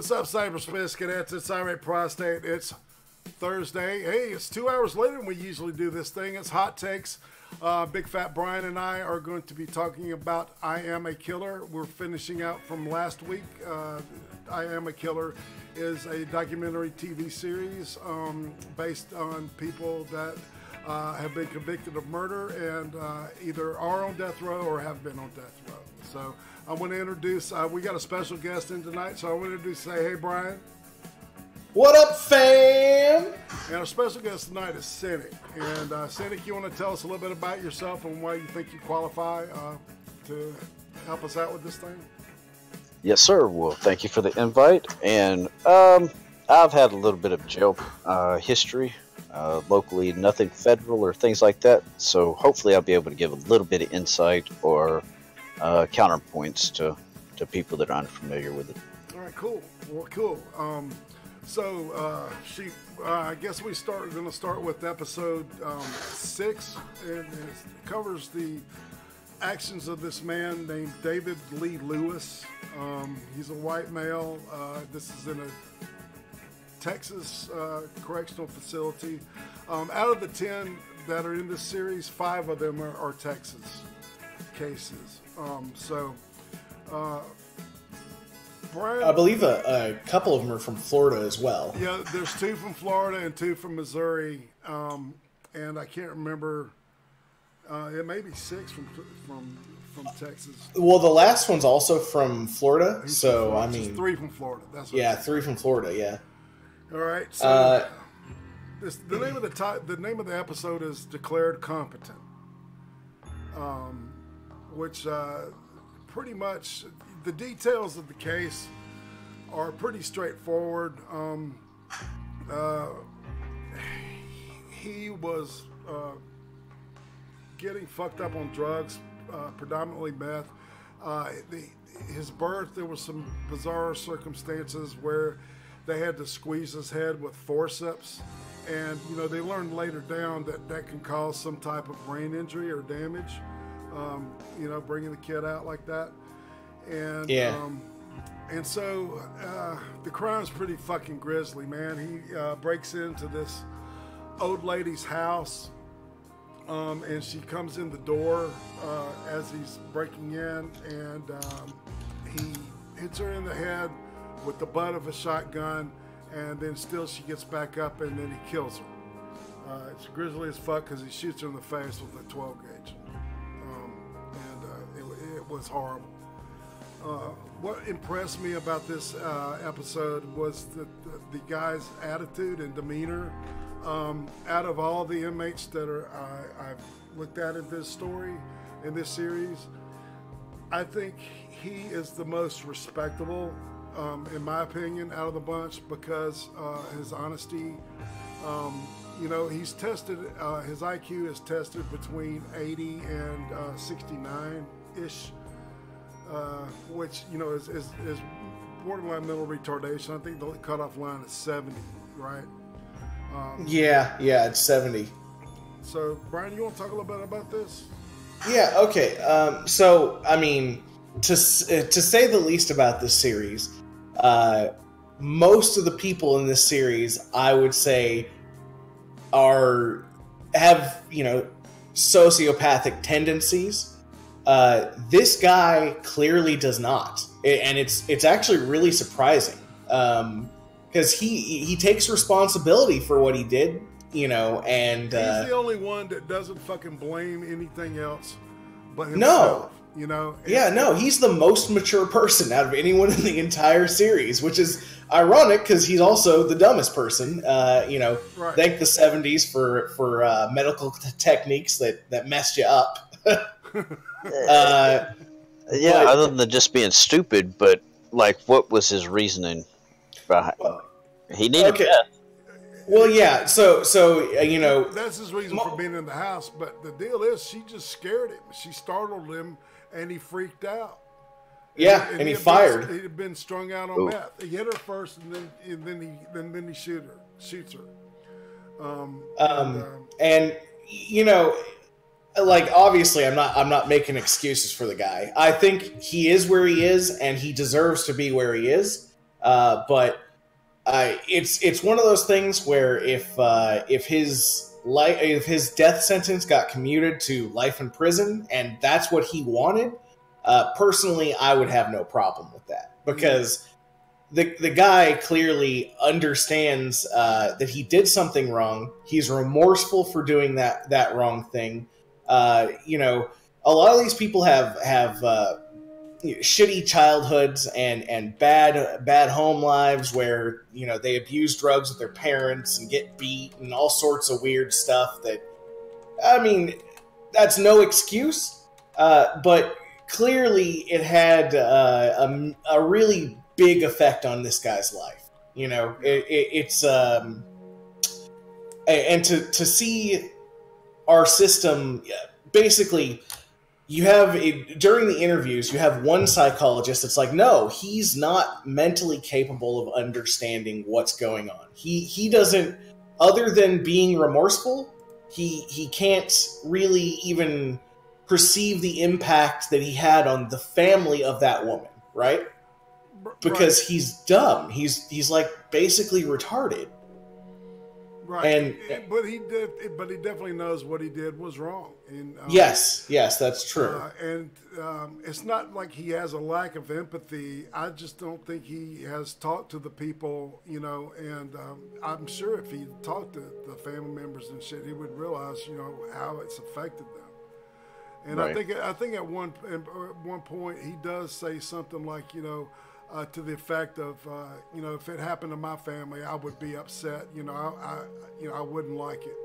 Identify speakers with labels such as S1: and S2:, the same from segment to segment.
S1: What's up, cyberspace cadets? It's Irate Prostate. It's Thursday. Hey, it's 2 hours later than we usually do this thing. It's Hot Takes. Big Fat Brian and I are going to be talking about I Am a Killer. We're finishing out from last week. I Am a Killer is a documentary TV series based on people that have been convicted of murder and either are on death row or have been on death row. So I want to introduce, we got a special guest in tonight, so I want to introduce, say, hey, Brian.
S2: What up, fam?
S1: And our special guest tonight is CYNIC. And CYNIC, you want to tell us a little bit about yourself and why you think you qualify to help us out with this thing?
S3: Yes, sir. Well, thank you for the invite. And I've had a little bit of jail history locally, nothing federal or things like that. So hopefully I'll be able to give a little bit of insight or counterpoints to people that are unfamiliar with it.
S1: All right, cool. Well, cool. I guess we're going to start with episode 6, and it covers the actions of this man named David Lee Lewis. He's a white male. This is in a Texas correctional facility. Out of the 10 that are in this series, 5 of them are Texas cases. Brian,
S2: I believe a couple of them are from Florida as well.
S1: Yeah, there's 2 from Florida and 2 from Missouri, and I can't remember. It may be 6 from Texas.
S2: Well, the last one's also from Florida,
S1: He's
S2: so
S1: from Florida.
S2: I mean,
S1: 3 from Florida. That's what
S2: yeah, 3 from Florida. Yeah.
S1: All right. So the name of the episode is Declared Competent, which pretty much the details of the case are pretty straightforward. He was getting fucked up on drugs, predominantly meth. His birth, there was some bizarre circumstances where they had to squeeze his head with forceps, and they learned later down that can cause some type of brain injury or damage. Bringing the kid out like that, and
S2: yeah.
S1: And so the crime's pretty fucking grisly, man. He breaks into this old lady's house, and she comes in the door as he's breaking in, and he hits her in the head with the butt of a shotgun, and then still she gets back up, and then he kills her. It's grisly as fuck because he shoots her in the face with a 12 gauge. It was horrible. What impressed me about this episode was the guy's attitude and demeanor. Out of all the inmates that I've looked at in this story, in this series, I think he is the most respectable, in my opinion, out of the bunch because his honesty. He's tested, his IQ is tested between 80 and 69-ish, which, is borderline mental retardation. I think the cutoff line is 70, right?
S2: Yeah, it's 70.
S1: So, Brian, you want to talk a little bit about this?
S2: Yeah, okay. So, I mean, to say the least about this series, most of the people in this series, I would say, have sociopathic tendencies. This guy clearly does not, and it's actually really surprising because he takes responsibility for what he did, and
S1: he's the only one that doesn't fucking blame anything else but himself.
S2: He's the most mature person out of anyone in the entire series, which is ironic because he's also the dumbest person. Right. Thank the 70s for medical techniques that messed you up.
S3: Other than just being stupid, but what was his reasoning behind? He needed death.
S2: Well, yeah. So
S1: that's his reason for being in the house. But the deal is, she just scared him. She startled him, and he freaked out.
S2: And he fired.
S1: He had been strung out on meth. He hit her first, and then he shoots her.
S2: Obviously, I'm not making excuses for the guy. I think he is where he is, and he deserves to be where he is. But it's one of those things where if his death sentence got commuted to life in prison and that's what he wanted, personally, I would have no problem with that, because the guy clearly understands that he did something wrong. He's remorseful for doing that wrong thing. You know, a lot of these people have shitty childhoods and bad home lives where, you know, they abuse drugs with their parents and get beat and all sorts of weird stuff. That, I mean, that's no excuse, but clearly it had a really big effect on this guy's life. You know, it's and to see our system basically. You have during the interviews, you have one psychologist that's like, no, he's not mentally capable of understanding what's going on. He doesn't, other than being remorseful, he can't really even perceive the impact that he had on the family of that woman, right? Because he's dumb. He's like basically retarded.
S1: Right, but he definitely knows what he did was wrong. And
S2: yes, that's true.
S1: And it's not like he has a lack of empathy. I just don't think he has talked to the people, you know. And I'm sure if he talked to the family members and shit, he would realize, you know, how it's affected them. And right. I think at one point he does say something like, you know. To the effect of, you know, if it happened to my family, I would be upset. You know, I wouldn't like it.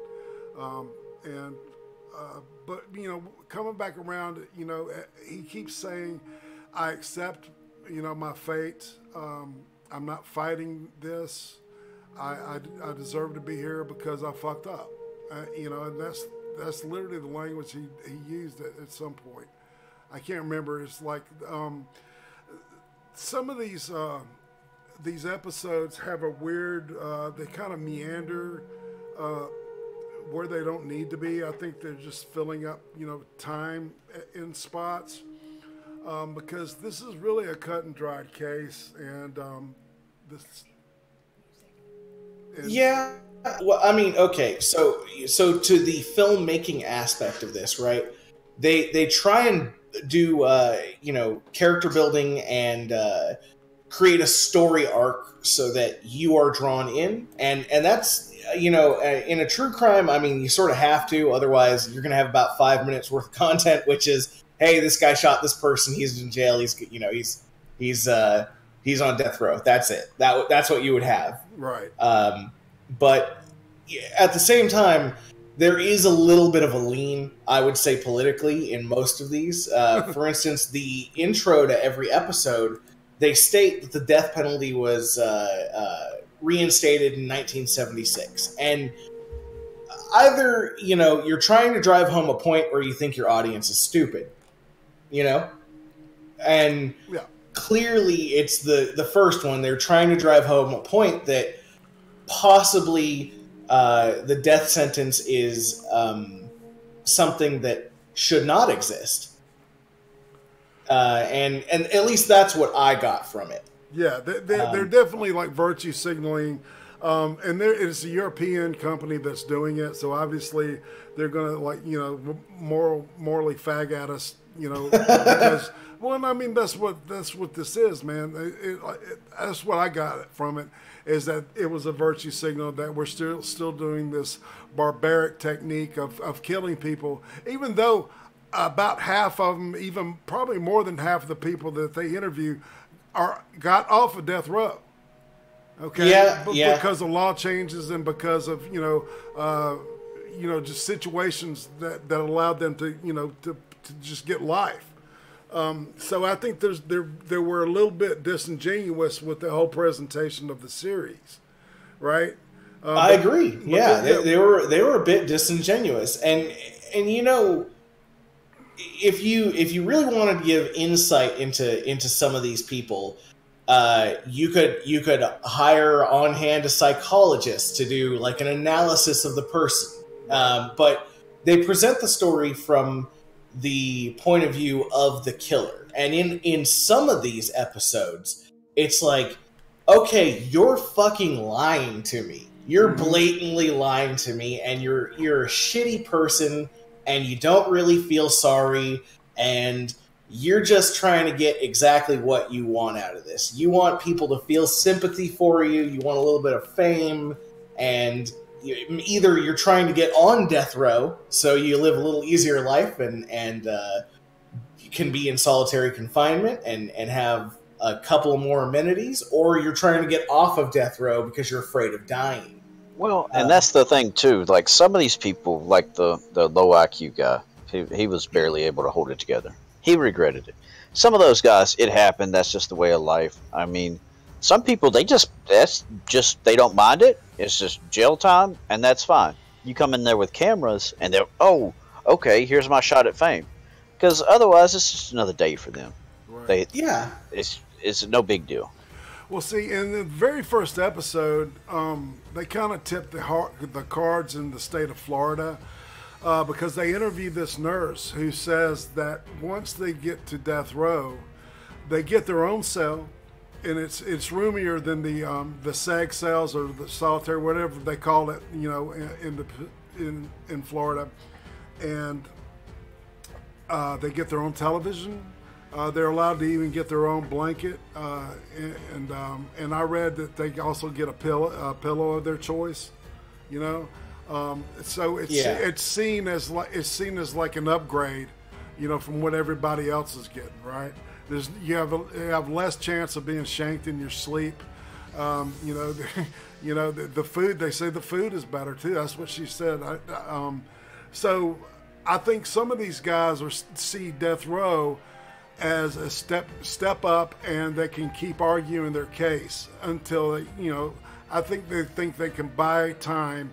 S1: But you know, coming back around, you know, he keeps saying, "I accept, you know, my fate. I'm not fighting this. I deserve to be here because I fucked up." You know, and that's literally the language he used at some point. I can't remember. It's like. Some of these episodes have a weird, they kind of meander where they don't need to be. I think they're just filling up, you know, time in spots, because this is really a cut and dried case, and
S2: yeah. Well, I mean, okay, so to the filmmaking aspect of this, right? They try and do you know, character building and create a story arc so that you are drawn in, and that's, you know, in a true crime, I mean, you sort of have to, otherwise you're gonna have about 5 minutes worth of content, which is, hey, this guy shot this person, he's in jail, he's, you know, he's on death row. That's it. That's what you would have,
S1: right?
S2: But at the same time, there is a little bit of a lean, I would say, politically in most of these. For instance, the intro to every episode, they state that the death penalty was reinstated in 1976. And either, you know, you're trying to drive home a point or you think your audience is stupid, you know? And
S1: yeah.
S2: Clearly it's the first one. They're trying to drive home a point that possibly... the death sentence is something that should not exist, and at least that's what I got from it.
S1: Yeah, they're definitely like virtue signaling, and it's a European company that's doing it, so obviously they're gonna, like, you know, morally fag at us, you know, because, well, I mean, that's what this is, man. That's what I got from it. Is that it was a virtue signal that we're still doing this barbaric technique of killing people, even though about half of them, even probably more than half of the people that they interview, got off of death row. Okay,
S2: yeah.
S1: Because of law changes and because of, you know, just situations that allowed them to, you know, to just get life. So I think they were a little bit disingenuous with the whole presentation of the series, right?
S2: I agree. Yeah, they were a bit disingenuous, and you know, if you really wanted to give insight into some of these people, you could hire on hand a psychologist to do like an analysis of the person, but they present the story from the point of view of the killer. And in some of these episodes, it's like, okay, you're fucking lying to me. You're blatantly lying to me, and you're a shitty person, and you don't really feel sorry, and you're just trying to get exactly what you want out of this. You want people to feel sympathy for you. You want a little bit of fame, and either you're trying to get on death row so you live a little easier life and you can be in solitary confinement and have a couple more amenities, or you're trying to get off of death row because you're afraid of dying.
S3: Well, and that's the thing too. Like some of these people, like the low IQ guy, he was barely able to hold it together. He regretted it. Some of those guys, it happened. That's just the way of life. I mean, some people they don't mind it. It's just jail time, and that's fine. You come in there with cameras, and they're okay. Here's my shot at fame. Because otherwise, it's just another day for them.
S1: Right.
S3: It's no big deal.
S1: Well, see, in the very first episode, they kind of tipped the cards in the state of Florida because they interviewed this nurse who says that once they get to death row, they get their own cell, and it's roomier than the SAG cells or the solitary, whatever they call it, in Florida, and they get their own television. They're allowed to even get their own blanket, and I read that they also get a pillow of their choice, So it's seen as like an upgrade, from what everybody else is getting. Right? You have less chance of being shanked in your sleep. The food, they say the food is better too. That's what she said. So I think some of these guys see death row as a step up, and they can keep arguing their case until I think they can buy time,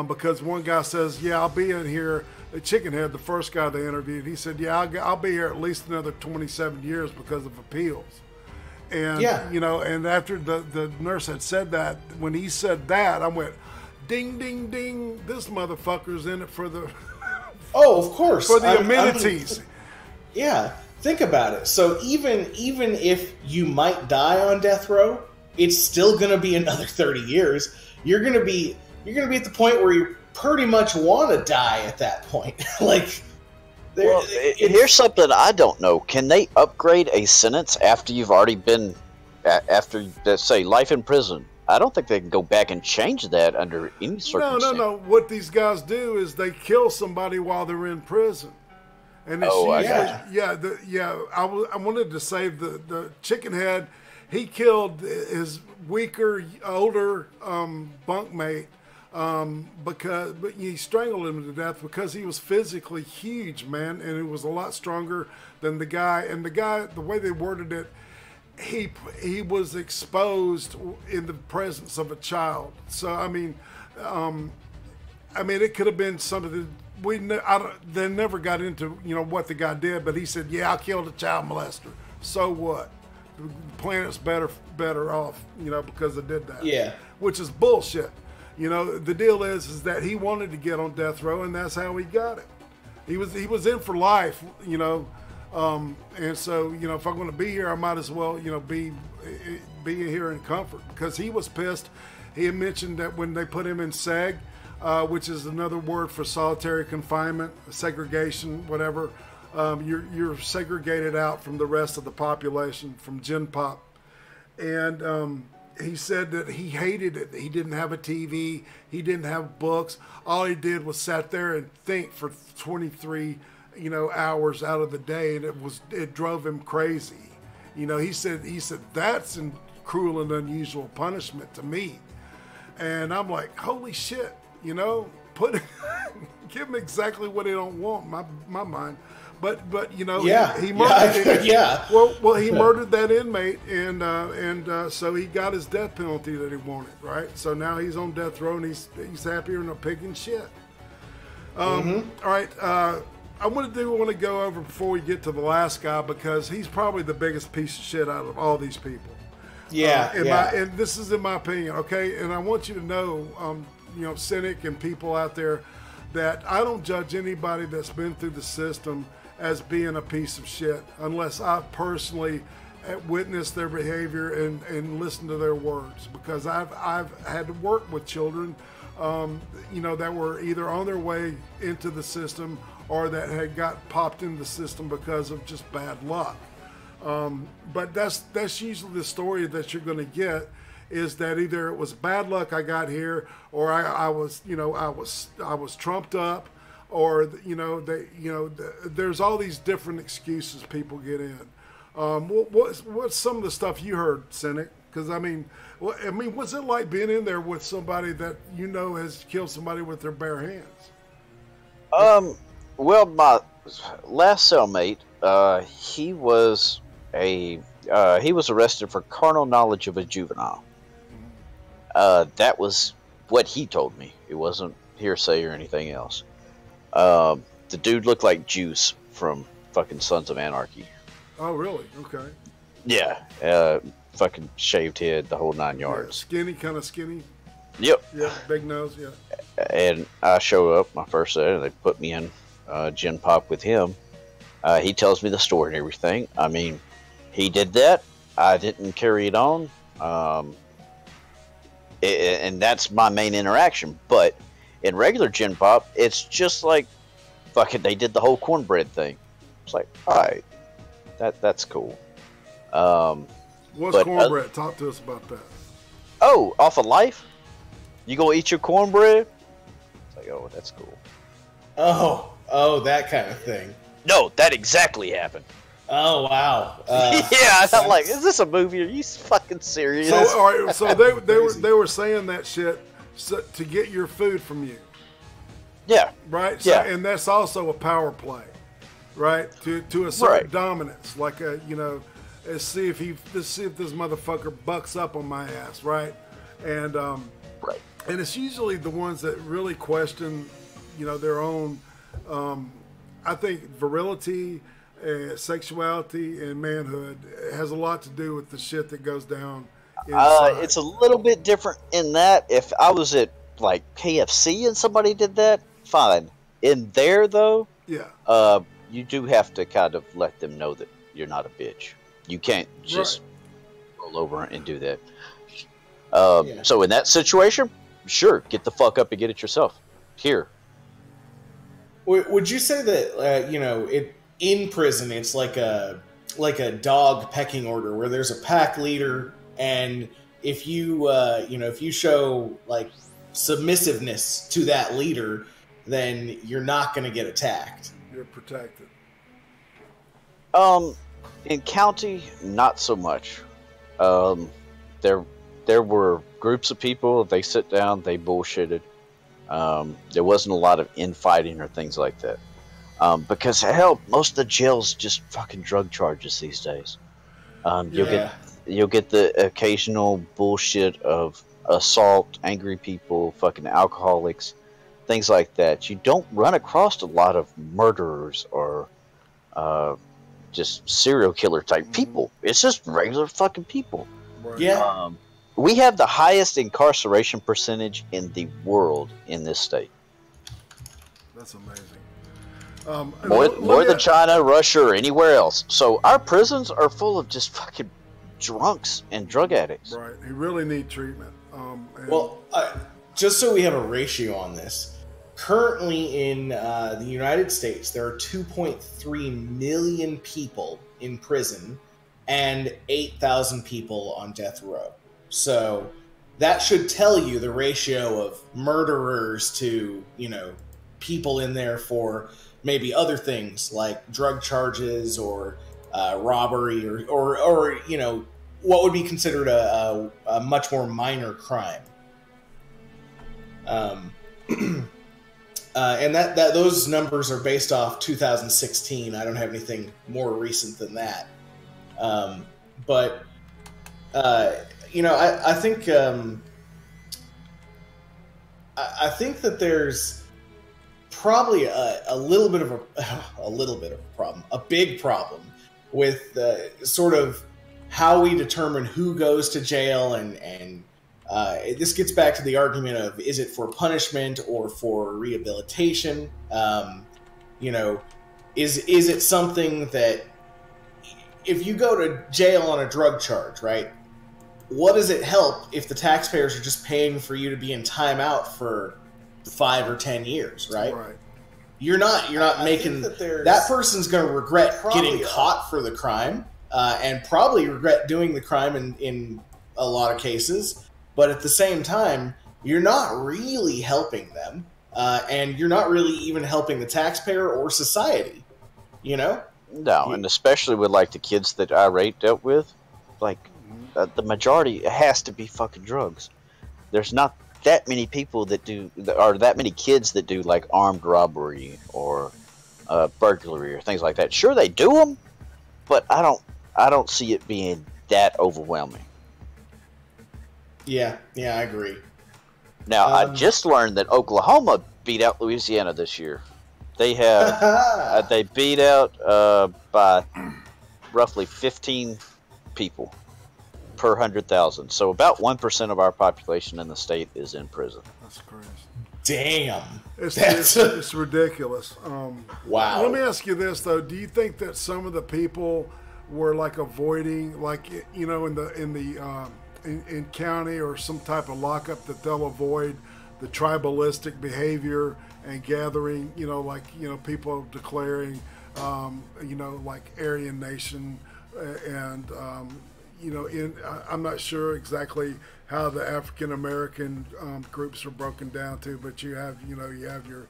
S1: because one guy says, "Yeah, I'll be in here." The Chickenhead, the first guy they interviewed, he said, "Yeah, I'll be here at least another 27 years because of appeals." And and after the nurse had said that, when he said that, I went, "Ding, ding, ding! This motherfucker's in it for the
S2: of course,
S1: for the amenities."
S2: Yeah. Think about it. So even if you might die on death row, it's still going to be another 30 years. You're going to be at the point where you pretty much want to die at that point.
S3: Here's something I don't know. Can they upgrade a sentence after you've already been after, let's say, life in prison? I don't think they can go back and change that under any circumstance.
S1: No. What these guys do is they kill somebody while they're in prison. And it's I wanted to save the Chickenhead. He killed his weaker, older bunkmate but he strangled him to death because he was physically huge, man, and it was a lot stronger than the guy. And the guy, the way they worded it, he was exposed in the presence of a child. So I mean, it could have been something that they never got into, what the guy did. But he said, "Yeah, I killed a child molester. So what? The planet's better off, because I did that."
S2: Yeah,
S1: which is bullshit. The deal is that he wanted to get on death row, and that's how he got it. He was in for life, and so if I'm going to be here, I might as well be here in comfort, because he was pissed. He had mentioned that when they put him in SAG, which is another word for solitary confinement, segregation, whatever. You're segregated out from the rest of the population, from Gen Pop, and he said that he hated it. He didn't have a TV. He didn't have books. All he did was sat there and think for 23, hours out of the day, and it drove him crazy. He said that's cruel and unusual punishment to me, and I'm like, holy shit, give him exactly what he don't want. My mind. But he murdered. Well, he murdered that inmate, and so he got his death penalty that he wanted. Right. So now he's on death row, and he's happier than a pig in shit. All right. I want to go over before we get to the last guy, because he's probably the biggest piece of shit out of all these people. And this is in my opinion. Okay. And I want you to know, CYNIC and people out there, that I don't judge anybody that's been through the system as being a piece of shit unless I personally witness their behavior and listen to their words, because I've had to work with children, that were either on their way into the system or that had got popped into the system because of just bad luck. But that's usually the story that you're going to get, is that either it was bad luck I got here, or I was trumped up, or there's all these different excuses people get in. What's some of the stuff you heard, CYNIC? Because I mean, what's it like being in there with somebody that has killed somebody with their bare hands?
S3: Well, my last cellmate, he was arrested for carnal knowledge of a juvenile. That was what he told me. It wasn't hearsay or anything else. The dude looked like Juice from fucking Sons of Anarchy.
S1: Oh, really? Okay.
S3: Yeah. Fucking shaved head, the whole 9 yards.
S1: Yeah, kind of skinny.
S3: Yep.
S1: Yeah, big nose, yeah.
S3: And I show up my first day, and they put me in Gen Pop with him. He tells me the story and everything. I mean, he did that. I didn't carry it on. And that's my main interaction. But in regular Gen Pop, it's just like, fucking, they did the whole cornbread thing. It's like, all right, that's cool.
S1: What's cornbread? Talk to us about that.
S3: Oh, off of life? You gonna eat your cornbread? It's like, oh, that's cool.
S2: Oh, that kind of thing.
S3: No, that exactly happened.
S2: Oh, wow.
S3: Yeah, I'm like, is this a movie? Are you fucking serious?
S1: So, all right, so they were saying that shit to get your food from you.
S3: Yeah.
S1: Right? So, yeah. And that's also a power play, right? To a certain dominance. Like, let's see if this motherfucker bucks up on my ass, right? And
S3: right.
S1: And it's usually the ones that really question, their own, I think, virility, sexuality, and manhood has a lot to do with the shit that goes down inside.
S3: It's a little bit different in that if I was at, like, KFC and somebody did that, fine. In there, though,
S1: yeah,
S3: you do have to kind of let them know that you're not a bitch. You can't just roll over and do that. So in that situation, sure, get the fuck up and get it yourself. Here.
S2: Would you say that in prison it's like a dog pecking order where there's a pack leader, and if you show like submissiveness to that leader, then you're not going to get attacked.
S1: You're protected.
S3: In county, not so much. There were groups of people. They sit down. They bullshitted. There wasn't a lot of infighting or things like that. Because hell, most of the jails just fucking drug charges these days. You'll get the occasional bullshit of assault, angry people, fucking alcoholics, things like that. You don't run across a lot of murderers or just serial killer type people. It's just regular fucking people.
S1: Right.
S2: Yeah.
S3: We have the highest incarceration percentage in the world in this state.
S1: That's amazing.
S3: More than China, Russia, or anywhere else. So our prisons are full of just fucking drunks and drug addicts.
S1: Right. You really need treatment.
S2: Just so we have a ratio on this, currently in the United States, there are 2.3 million people in prison and 8,000 people on death row. So that should tell you the ratio of murderers to, people in there for maybe other things like drug charges or robbery or what would be considered a much more minor crime. And that those numbers are based off 2016. I don't have anything more recent than that. I think that there's probably a little bit of a problem, a big problem with sort of how we determine who goes to jail, and this gets back to the argument of, is it for punishment or for rehabilitation? Is it something that if you go to jail on a drug charge, right? What does it help if the taxpayers are just paying for you to be in timeout for 5 or 10 years, right?
S1: Right.
S2: You're not making that person's going to regret getting caught for the crime, and probably regret doing the crime in a lot of cases. But at the same time, you're not really helping them, and you're not really even helping the taxpayer or society. You know?
S3: No, and especially with like the kids that Irate dealt with, like the majority has to be fucking drugs. There's not that many people that do, or that many kids that do like armed robbery or burglary or things like that. Sure, they do them, but I don't see it being that overwhelming.
S2: Yeah, I agree.
S3: Now, I just learned that Oklahoma beat out Louisiana this year. They have they beat out by roughly 15 people per 100,000. So about 1% of our population in the state is in prison.
S1: That's crazy.
S2: Damn.
S1: It's ridiculous.
S2: Wow.
S1: Let me ask you this though: do you think that some of the people were like avoiding, like, you know, in county or some type of lockup, that they'll avoid the tribalistic behavior and gathering, you know, like, you know, people declaring, you know, like Aryan Nation, and you know, I'm not sure exactly how the African American groups are broken down to, but you have your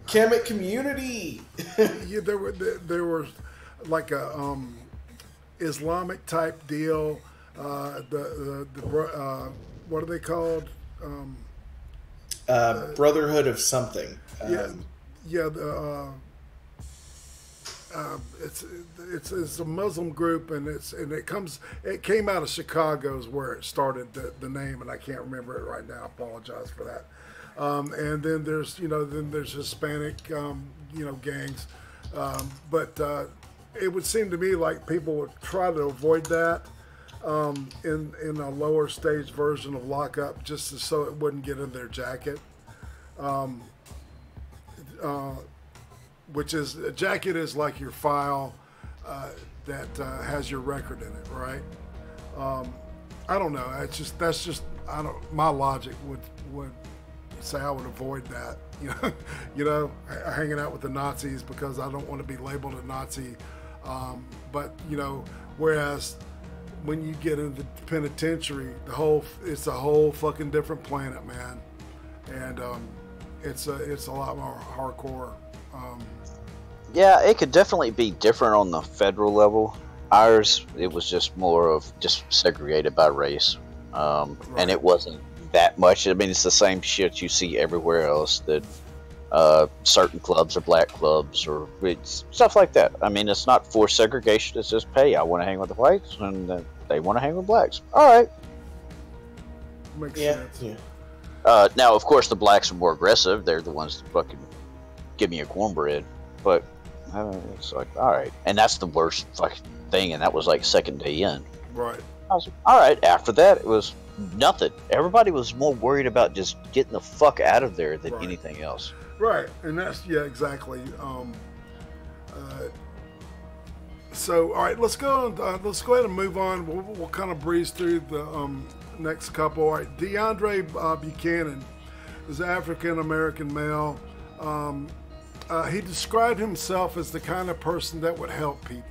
S2: Kemet community.
S1: Yeah, there were like a Islamic type deal. The what are they called?
S2: Brotherhood of something.
S1: It's a Muslim group, and it came out of Chicago is where it started, the name, and I can't remember it right now. I apologize for that. And then there's Hispanic gangs, but it would seem to me like people would try to avoid that in a lower stage version of lockup, just so it wouldn't get in their jacket. Which is, a jacket is like your file that has your record in it, right? I don't know. My logic would say I would avoid that. Hanging out with the Nazis, because I don't want to be labeled a Nazi. But whereas when you get into the penitentiary, it's a whole fucking different planet, man, and it's a lot more hardcore.
S3: Yeah, it could definitely be different on the federal level. Ours, it was just more of just segregated by race, right. And it wasn't that much. I mean, it's the same shit you see everywhere else, that certain clubs are black clubs or stuff like that. I mean, it's not forced segregation. It's just, hey, I want to hang with the whites, and they want to hang with blacks. All right.
S1: Makes sense.
S3: Yeah. Now, of course, the blacks are more aggressive. They're the ones that fucking give me a cornbread. But it's like, all right. And that's the worst fucking thing, and that was like second day in.
S1: Right.
S3: I was like, all right. After that, it was nothing. Everybody was more worried about just getting the fuck out of there than anything else.
S1: Right. And that's, exactly. So, all right, let's go ahead and move on. We'll kind of breeze through the next couple. All right, DeAndre Buchanan is an African-American male. He described himself as the kind of person that would help people.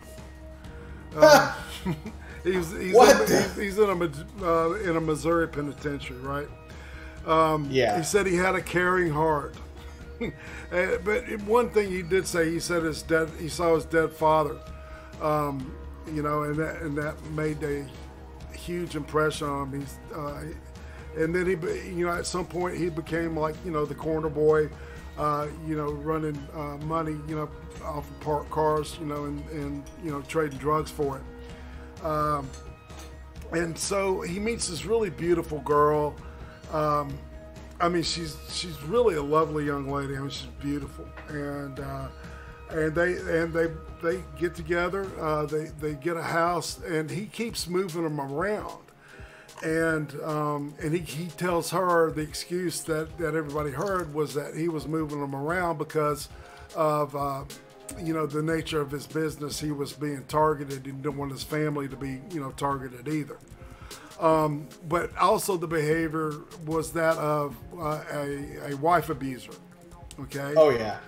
S1: He's in a Missouri penitentiary, right? He said he had a caring heart. But one thing he did say, he said he saw his dead father, and that made a huge impression on him. And then at some point he became like, the corner boy, running money, off of parked cars, and trading drugs for it. And so he meets this really beautiful girl. I mean, she's really a lovely young lady. I mean, she's beautiful, and they get together. They get a house, and he keeps moving them around. And he tells her the excuse that everybody heard was that he was moving them around because of the nature of his business, he was being targeted. He didn't want his family to be, targeted either. But also the behavior was that of a wife abuser. Okay.
S2: Oh yeah.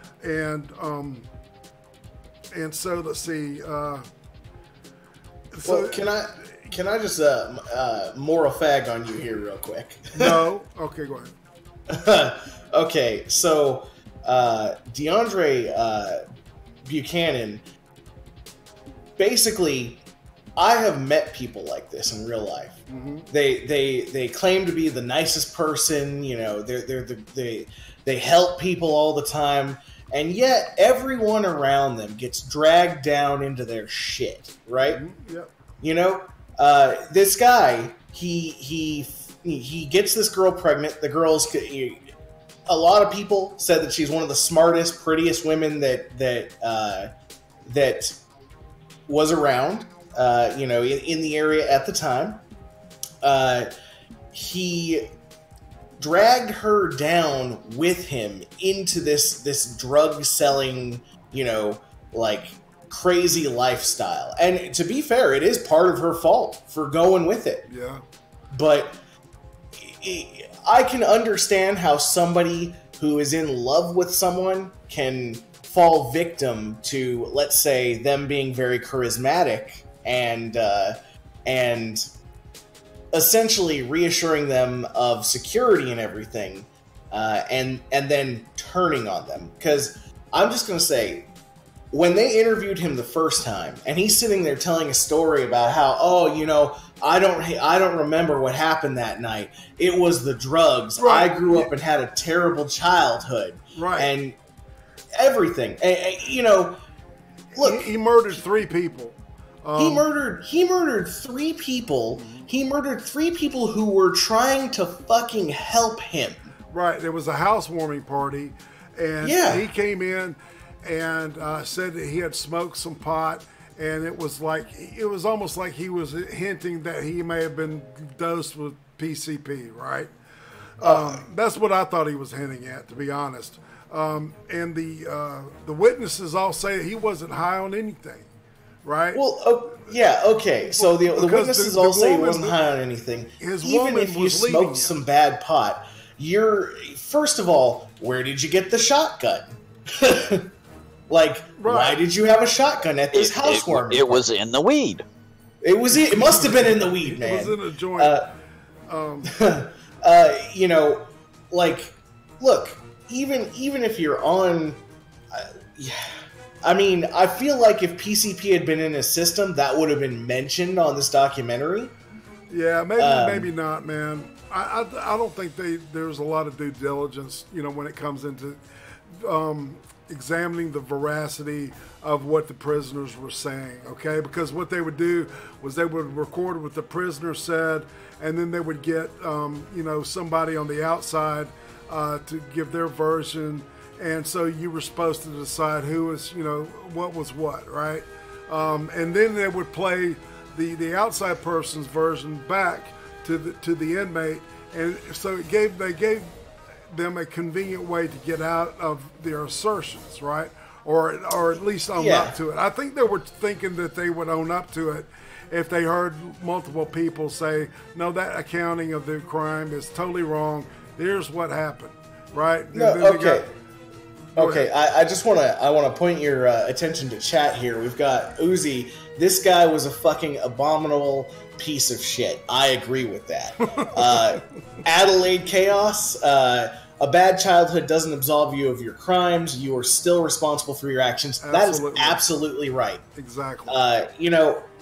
S1: And so let's see.
S2: Well, can I just moral fag on you here real quick?
S1: No. Okay, go ahead.
S2: Okay, so DeAndre Buchanan, basically, I have met people like this in real life. Mm-hmm. They claim to be the nicest person. They help people all the time, and yet everyone around them gets dragged down into their shit. Right?
S1: Mm-hmm. Yep.
S2: This guy, he gets this girl pregnant. The girl's, a lot of people said that she's one of the smartest, prettiest women that was around, in the area at the time. He dragged her down with him into this drug selling, crazy lifestyle. And to be fair, it is part of her fault for going with it.
S1: Yeah.
S2: But I can understand how somebody who is in love with someone can fall victim to, let's say, them being very charismatic and essentially reassuring them of security and everything, and then turning on them. Because I'm just going to say, when they interviewed him the first time, and he's sitting there telling a story about how, I don't remember what happened that night. It was the drugs.
S1: Right.
S2: I grew up and had a terrible childhood.
S1: Right.
S2: And everything. Look,
S1: he murdered 3 people.
S2: He murdered 3 people. He murdered 3 people who were trying to fucking help him.
S1: Right. There was a housewarming party, and he came in and said that he had smoked some pot, and it was almost like he was hinting that he may have been dosed with PCP, right? That's what I thought he was hinting at, to be honest. And the witnesses all say he wasn't high on anything, right?
S2: Well, okay. So the witnesses all say he wasn't high on anything. Even if you smoked some bad pot, first of all, where did you get the shotgun? Why did you have a shotgun at this housewarming?
S3: It was in the weed.
S2: It must have been in the weed, man.
S1: It was in a joint.
S2: Look, even if you're on, I feel like if PCP had been in his system, that would have been mentioned on this documentary.
S1: Yeah, maybe not, man. I don't think there's a lot of due diligence, when it comes into examining the veracity of what the prisoners were saying, okay? Because what they would do was they would record what the prisoner said, and then they would get, somebody on the outside to give their version, and so you were supposed to decide who was, what was what, right? And then they would play the outside person's version back to the inmate, and so they gave them a convenient way to get out of their assertions, right? Or at least own up to it. I think they were thinking that they would own up to it if they heard multiple people say, no, that accounting of the crime is totally wrong. Here's what happened, right?
S2: No, okay. I just want to point your attention to chat here. We've got Uzi. This guy was a fucking abominable piece of shit. I agree with that. Adelaide Chaos. A bad childhood doesn't absolve you of your crimes. You are still responsible for your actions.
S1: Absolutely.
S2: That is absolutely right.
S1: Exactly.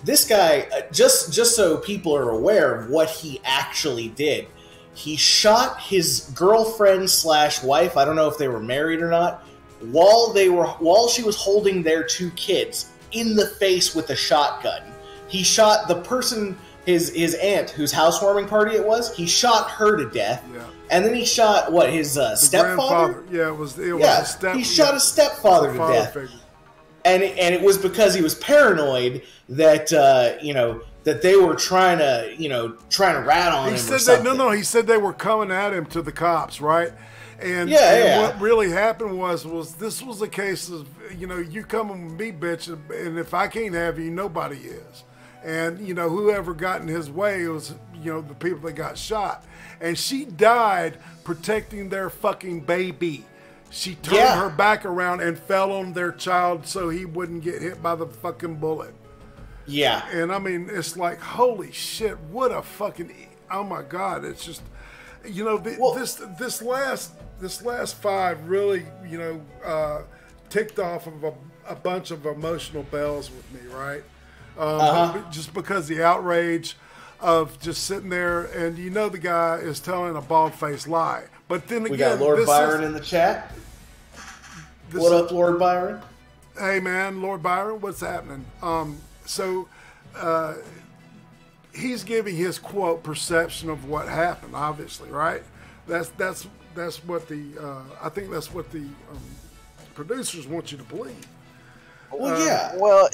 S2: This guy, just so people are aware of what he actually did, he shot his girlfriend / wife, I don't know if they were married or not, while she was holding their 2 kids in the face with a shotgun. He shot the person, his aunt, whose housewarming party it was, he shot her to death. Yeah. And then he shot, his stepfather?
S1: Yeah, it was a step.
S2: He shot his stepfather to death. Figure. And it was because he was paranoid that, that they were trying to rat on him or something.
S1: He said they were coming at him to the cops, right? And, what really happened was this was a case of, you coming with me, bitch, and if I can't have you, nobody is. And, whoever got in his way was, the people that got shot. And she died protecting their fucking baby. She turned her back around and fell on their child so he wouldn't get hit by the fucking bullet.
S2: Yeah.
S1: And I mean, it's like, holy shit, what a fucking, oh my God. It's just, this last five really, ticked off of a bunch of emotional bells with me, right? Just because the outrage of just sitting there and the guy is telling a bald-faced lie. But then again,
S2: we got Lord Byron in the chat. What up, Lord Byron?
S1: Hey man, Lord Byron, what's happening? So he's giving his quote perception of what happened, obviously, right? That's what the I think that's what the producers want you to believe.
S2: Well, yeah.
S3: Well,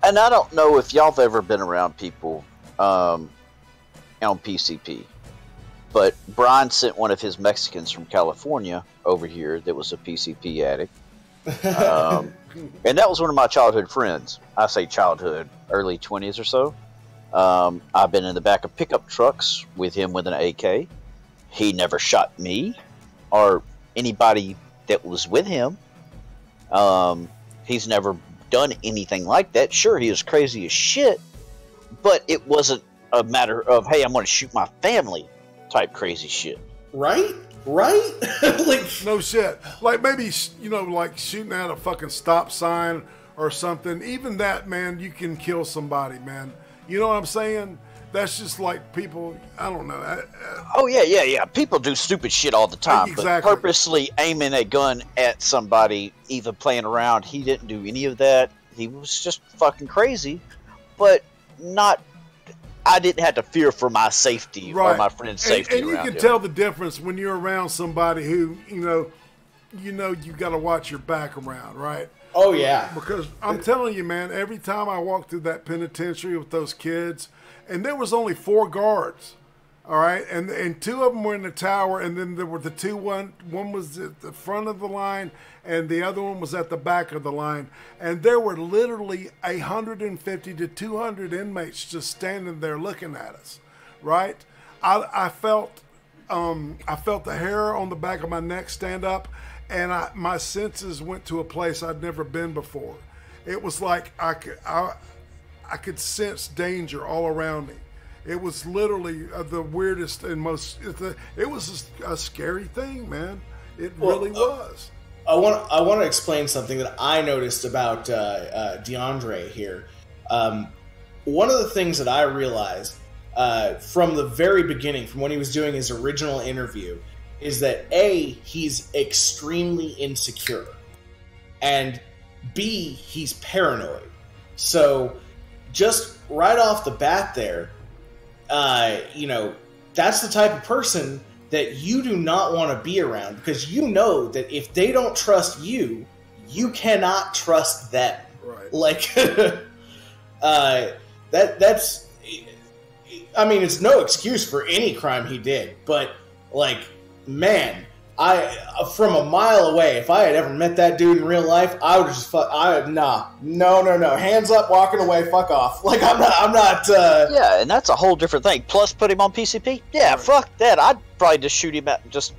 S3: and I don't know if y'all have ever been around people on PCP, but Brian sent one of his Mexicans from California over here that was a PCP addict. And that was one of my childhood friends. I say childhood, early 20s or so. I've been in the back of pickup trucks with him with an AK. He never shot me or anybody that was with him. He's never done anything like that. Sure, he was crazy as shit, but it wasn't a matter of, hey, I'm going to shoot my family type crazy shit.
S2: Right? Like,
S1: no shit. Like maybe, like shooting at a fucking stop sign or something. Even that, man, you can kill somebody, man. You know what I'm saying? That's just like people, I don't know.
S3: Oh, yeah. People do stupid shit all the time.
S1: Exactly.
S3: But purposely aiming a gun at somebody, even playing around, he didn't do any of that. He was just fucking crazy. But I didn't have to fear for my safety or my friend's safety.
S1: And you can tell the difference when you're around somebody who, you got to watch your back around, right?
S2: Oh, yeah.
S1: Because I'm telling you, man, every time I walked through that penitentiary with those kids, and there was only 4 guards, all right? And 2 of them were in the tower, and then there were the 2, one was at the front of the line, and the other one was at the back of the line. And there were literally 150 to 200 inmates just standing there looking at us, right? I felt the hair on the back of my neck stand up, and my senses went to a place I'd never been before. It was like I could sense danger all around me. It was literally the weirdest and most. It was a scary thing, man. It really was.
S2: I want to explain something that I noticed about DeAndre here. One of the things that I realized from the very beginning, from when he was doing his original interview, is that A, he's extremely insecure, and B, he's paranoid. So just right off the bat there, that's the type of person that you do not want to be around, because you know that if they don't trust you, you cannot trust them.
S1: Right.
S2: Like, that's, I mean, it's no excuse for any crime he did, but like, man, from a mile away, if I had ever met that dude in real life, I would just no, hands up, walking away, fuck off. Like, I'm not.
S3: Yeah, and that's a whole different thing. Plus, put him on PCP. Yeah, fuck that. I'd probably just shoot him at just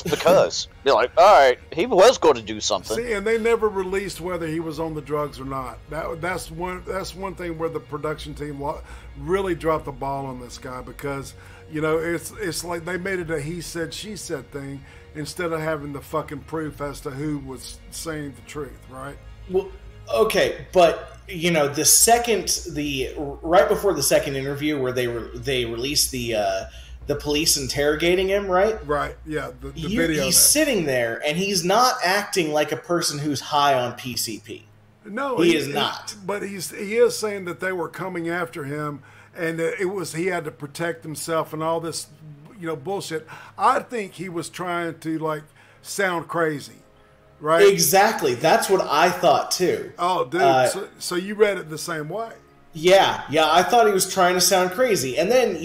S3: because. Be like, all right, he was going to do something.
S1: See, and they never released whether he was on the drugs or not. That's one thing where the production team really dropped the ball on this guy, because it's like they made it a he said she said thing, instead of having the fucking proof as to who was saying the truth, right?
S2: Well, okay, but right before the second interview where they released the police interrogating him, right?
S1: Right. Yeah. The video.
S2: He's sitting there and he's not acting like a person who's high on PCP.
S1: No,
S2: he is not.
S1: But he is saying that they were coming after him, and he had to protect himself and all this. Bullshit. I think he was trying to sound crazy, right?
S2: Exactly. That's what I thought too.
S1: Oh, dude. So you read it the same way?
S2: Yeah. I thought he was trying to sound crazy, and then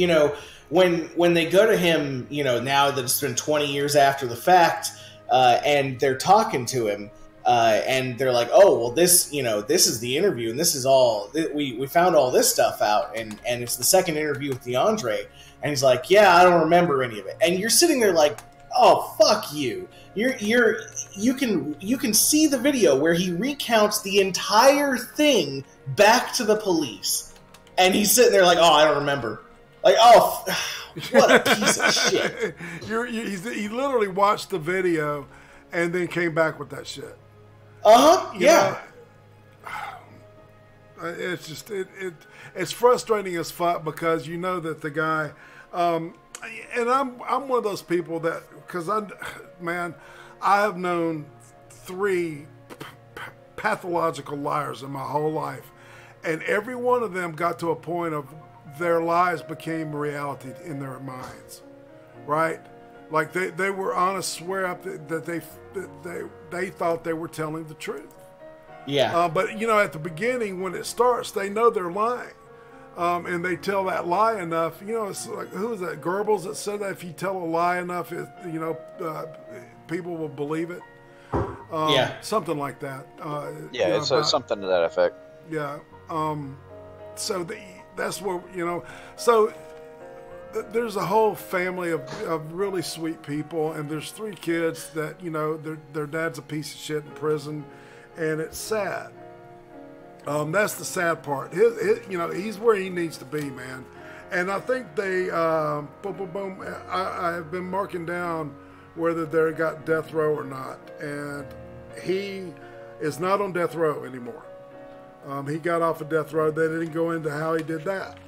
S2: when they go to him, now that it's been 20 years after the fact, and they're talking to him, and they're like, "Oh, well, this is the interview, and this is all we found all this stuff out, and it's the second interview with DeAndre." And he's like, "Yeah, I don't remember any of it." And you're sitting there like, "Oh, fuck you! You can see the video where he recounts the entire thing back to the police, and he's sitting there like, "Oh, I don't remember." Like, oh, what a piece of shit!
S1: He literally watched the video and then came back with that shit.
S2: Yeah.
S1: It's just it's frustrating as fuck because you know that the guy, and I'm one of those people that because I have known 3 pathological liars in my whole life, and every one of them got to a point of their lies became reality in their minds, right? Like they were honest, swear up that they thought they were telling the truth.
S2: Yeah.
S1: But you know, at the beginning when it starts, they know they're lying, and they tell that lie enough. You know, it's like who was that? Goebbels that said that if you tell a lie enough, people will believe it. Something like that.
S3: It's something to that effect.
S1: Yeah. So that's what So there's a whole family of really sweet people, and there's 3 kids that their dad's a piece of shit in prison, and it's sad. That's the sad part. He's where he needs to be, man. And I think they I have been marking down whether they got death row or not, and he is not on death row anymore. He got off of death row. They didn't go into how he did that.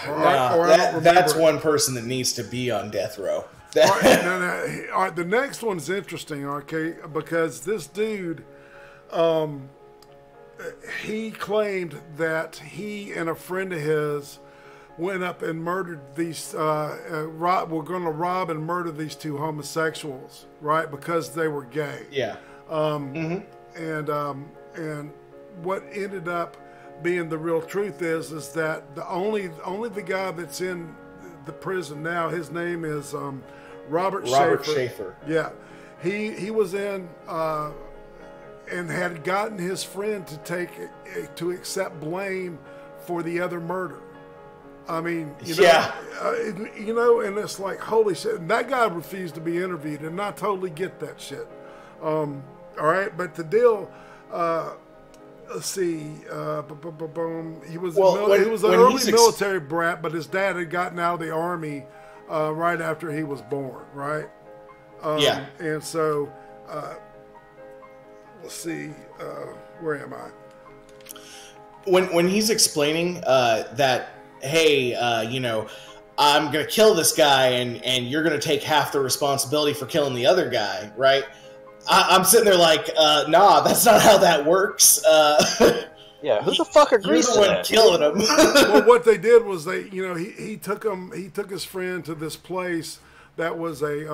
S2: That's one person that needs to be on death row.
S1: All right, the next one's interesting, okay, because this dude, he claimed that he and a friend of his went up and murdered these, were going to rob and murder these 2 homosexuals, right, because they were gay.
S2: Yeah.
S1: And what ended up being the real truth is that the only the guy that's in the prison now, his name is Robert Schaefer. Yeah, he was in and had gotten his friend to accept blame for the other murder. I mean, and it's like, holy shit. And that guy refused to be interviewed, and I totally get that shit. All right, but the deal. Let's see. He was an early military brat, but his dad had gotten out of the army right after he was born, right? And so, let's see. Where am I?
S2: When he's explaining that, hey, I'm gonna kill this guy, and you're gonna take half the responsibility for killing the other guy, right? I'm sitting there like, nah, that's not how that works.
S3: Yeah, who the fuck agrees to that?
S2: Killing him.
S1: Well, what they did was he took his friend to this place that was like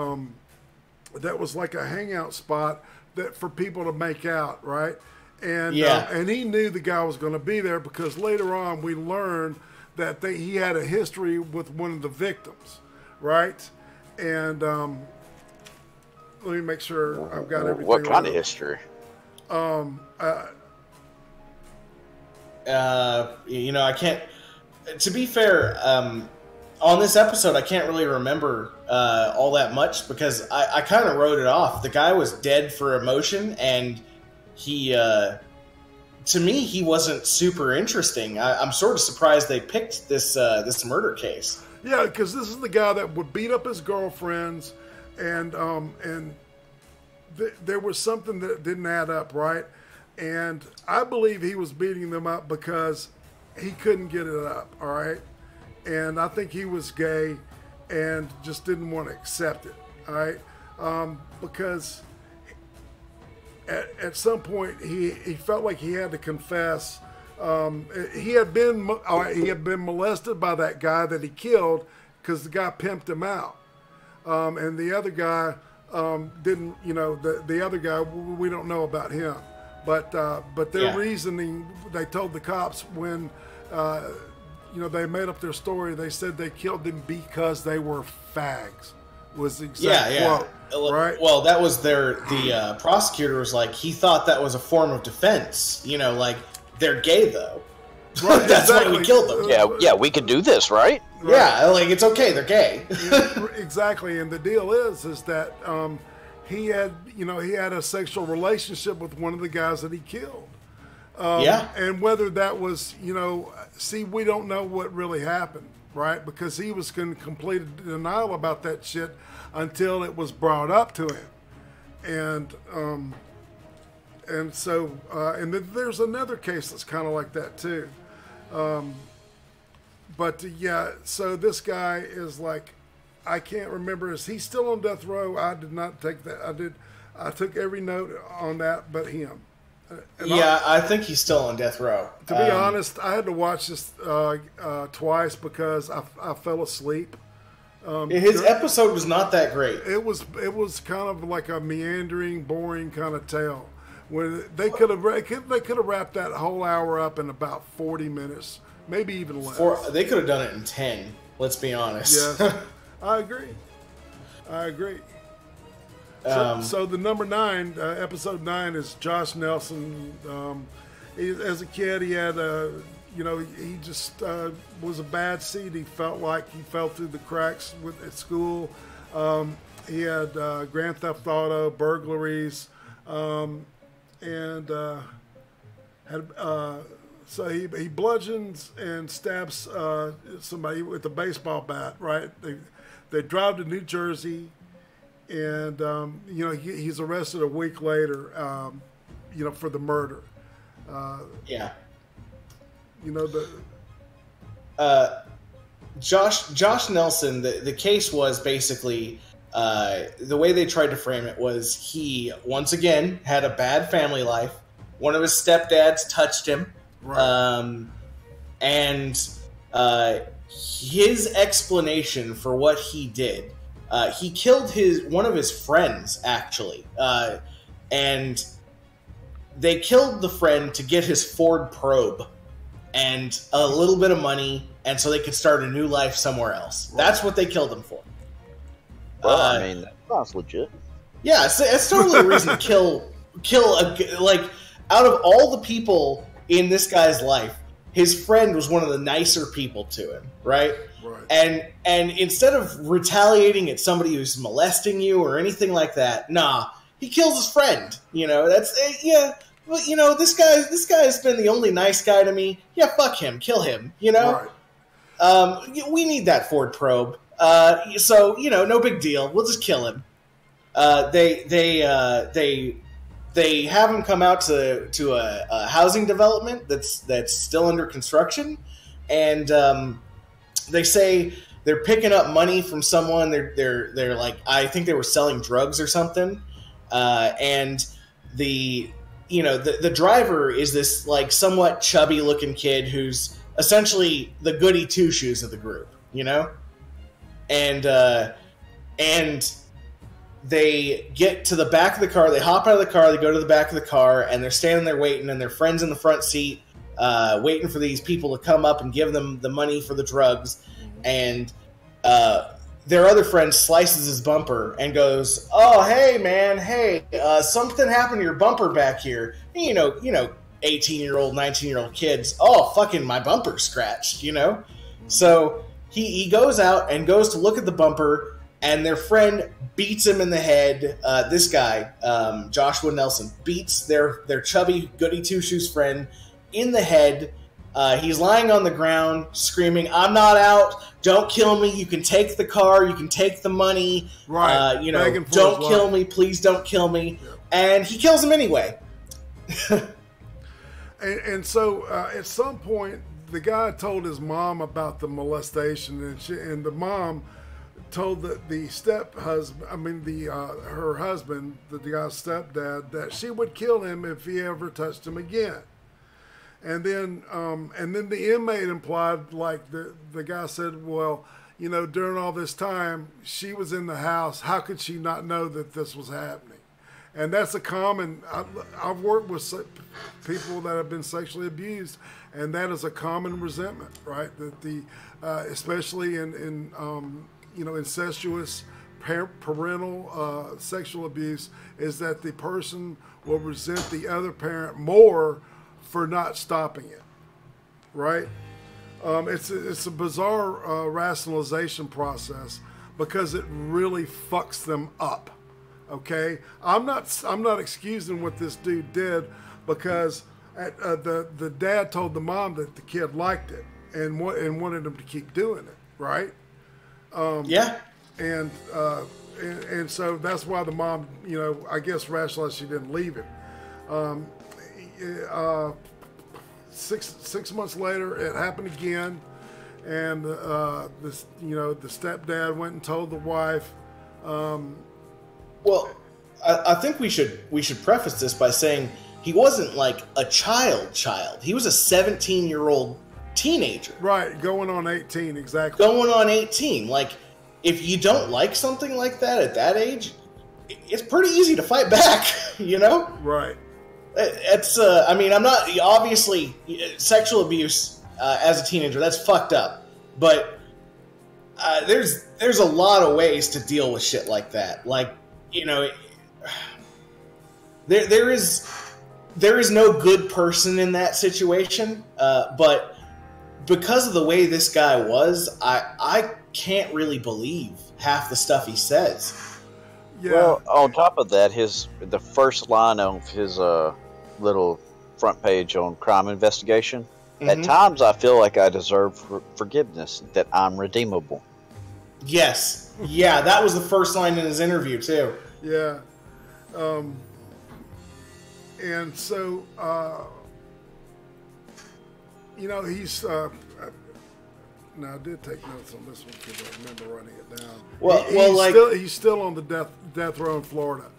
S1: a hangout spot that for people to make out, right? And and he knew the guy was going to be there because later on we learned that he had a history with one of the victims, right? And let me make sure I've got everything.
S3: What kind of history?
S2: I can't. To be fair, on this episode, I can't really remember all that much because I kind of wrote it off. The guy was dead for emotion, and he, to me, he wasn't super interesting. I'm sort of surprised they picked this murder case.
S1: Yeah, because this is the guy that would beat up his girlfriends. And there was something that didn't add up, right? And I believe he was beating them up because he couldn't get it up, all right? And I think he was gay and just didn't want to accept it, all right? Because at some point he felt like he had to confess. He had been molested by that guy that he killed because the guy pimped him out. And the other guy didn't, the other guy, we don't know about him. But their reasoning, they told the cops when, they made up their story, they said they killed them because they were fags. was the exact quote, right?
S2: Well, that was the prosecutor was like, he thought that was a form of defense. You know, like, they're gay, though. Right, that's why we killed them.
S3: Yeah, we could do this, right?
S2: Yeah, like, it's okay, they're gay.
S1: Exactly, and the deal is that he had a sexual relationship with one of the guys that he killed. And whether that was, we don't know what really happened, right? Because he was in complete denial about that shit until it was brought up to him. And so then there's another case that's kind of like that too. So this guy is like, I can't remember, is he still on death row? I did not take that. I took every note on that but him.
S2: I think he's still on death row.
S1: To be honest, I had to watch this twice because I fell asleep.
S2: His episode was not that great.
S1: It was kind of like a meandering, boring kind of tale. Where they could have wrapped that whole hour up in about 40 minutes, maybe even less.
S2: They could have done it in 10. Let's be honest.
S1: Yes, I agree. So the number 9, episode 9, is Josh Nelson. As a kid, he had he just was a bad seed. He felt like he fell through the cracks at school. He had Grand Theft Auto, burglaries, so he bludgeons and stabs somebody with a baseball bat. Right? They drive to New Jersey. And, he's arrested a week later, for the murder.
S2: Josh Nelson, the case was basically, the way they tried to frame it was he, once again, had a bad family life. One of his stepdads touched him. Right. His explanation for what he did, he killed one of his friends, actually. And they killed the friend to get his Ford Probe and a little bit of money, and so they could start a new life somewhere else. Right. That's what they killed him for.
S3: Well, that sounds legit.
S2: Yeah, it's totally a reason to kill out of all the people in this guy's life, his friend was one of the nicer people to him, right? Right. And instead of retaliating at somebody who's molesting you or anything like that, he kills his friend. That's Well, this guy's been the only nice guy to me. Yeah, fuck him, kill him. Right. We need that Ford Probe. So no big deal. We'll just kill him. They have him come out to a housing development that's still under construction, and they say they're picking up money from someone. They're like, I think they were selling drugs or something, and the driver is this like somewhat chubby looking kid who's essentially the goody two shoes of the group, and they get to the back of the car, they hop out of the car, they go to the back of the car, and they're standing there waiting, and their friend's in the front seat, waiting for these people to come up and give them the money for the drugs, and their other friend slices his bumper and goes, "Oh, hey, man, something happened to your bumper back here." 18-year-old, 19-year-old kids, "Oh, fucking my bumper's scratched," So he goes out and goes to look at the bumper, and their friend beats him in the head. This guy, Joshua Nelson, beats their chubby goody two-shoes friend in the head. He's lying on the ground screaming, "I'm not out. Don't kill me. You can take the car. You can take the money.
S1: Right.
S2: Don't kill me. Please don't kill me." Yep. And he kills him anyway.
S1: and so at some point, the guy told his mom about the molestation, and the mom told the her husband, the guy's stepdad, that she would kill him if he ever touched him again. And then the inmate implied, like the guy said, well, during all this time, she was in the house. How could she not know that this was happening? And that's a common. I've worked with people that have been sexually abused, and that is a common resentment, right? That especially in incestuous parental sexual abuse is that the person will resent the other parent more for not stopping it, right? It's a bizarre rationalization process because it really fucks them up. Okay, I'm not excusing what this dude did because the dad told the mom that the kid liked it and wanted him to keep doing it, right?
S2: Yeah.
S1: And so that's why the mom, I guess rationalized she didn't leave him. 6 months later, it happened again, and the stepdad went and told the wife.
S2: Well, I think we should preface this by saying he wasn't like a child. He was a 17-year-old teenager.
S1: Right, going on 18, exactly.
S2: Going on 18. Like, if you don't like something like that at that age, it's pretty easy to fight back,
S1: Right.
S2: It's, I'm not, obviously, sexual abuse as a teenager, that's fucked up. But there's a lot of ways to deal with shit like that. Like, there is no good person in that situation, but because of the way this guy was, I can't really believe half the stuff he says.
S1: Yeah.
S3: Well, on top of that, the first line of his little front page on crime investigation, at times I feel like I deserve forgiveness, that I'm redeemable.
S2: Yes. Yeah, that was the first line in his interview, too.
S1: Yeah. And so, he's... now, I did take notes on this one because I remember writing it down. He's still on the death row in Florida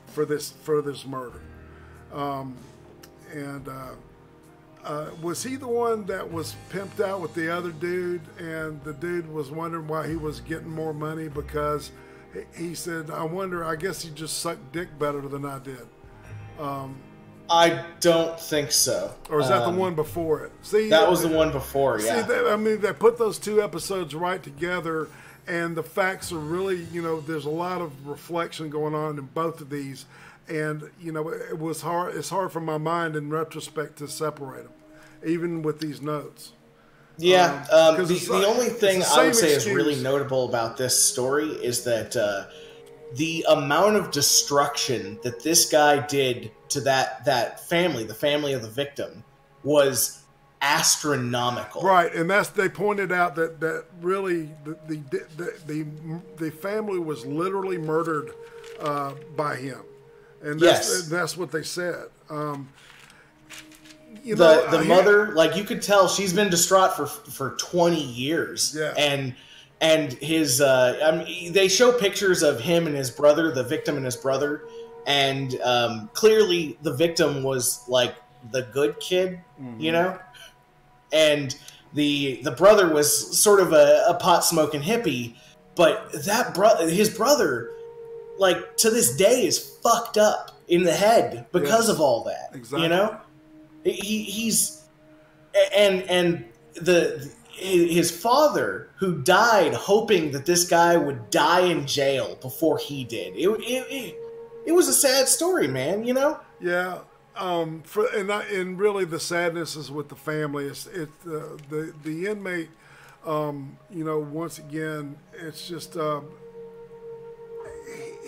S1: for this murder. Was he the one that was pimped out with the other dude, and the dude was wondering why he was getting more money because he said, I guess he just sucked dick better than I did.
S2: I don't think so.
S1: Or is that the one before it? See,
S2: that was the one before, yeah.
S1: See, they put those two episodes right together, and the facts are really, there's a lot of reflection going on in both of these, and, it was hard. It's hard for my mind in retrospect to separate them, even with these notes.
S2: Yeah, the only thing I would say is really notable about this story is that the amount of destruction that this guy did to that family, the family of the victim, was astronomical.
S1: Right, and they pointed out that really the family was literally murdered by him, and that's what they said.
S2: The mother, like, you could tell she's been distraught for 20 years.
S1: Yeah.
S2: And his, they show pictures of him and his brother, the victim and his brother, and clearly the victim was like the good kid, and the brother was sort of a pot smoking hippie, but his brother, like, to this day is fucked up in the head because of all that.
S1: Exactly.
S2: He's his father, who died hoping that this guy would die in jail before he did. It was a sad story, man.
S1: Yeah. And really the sadness is with the family. It's the inmate. Once again, it's just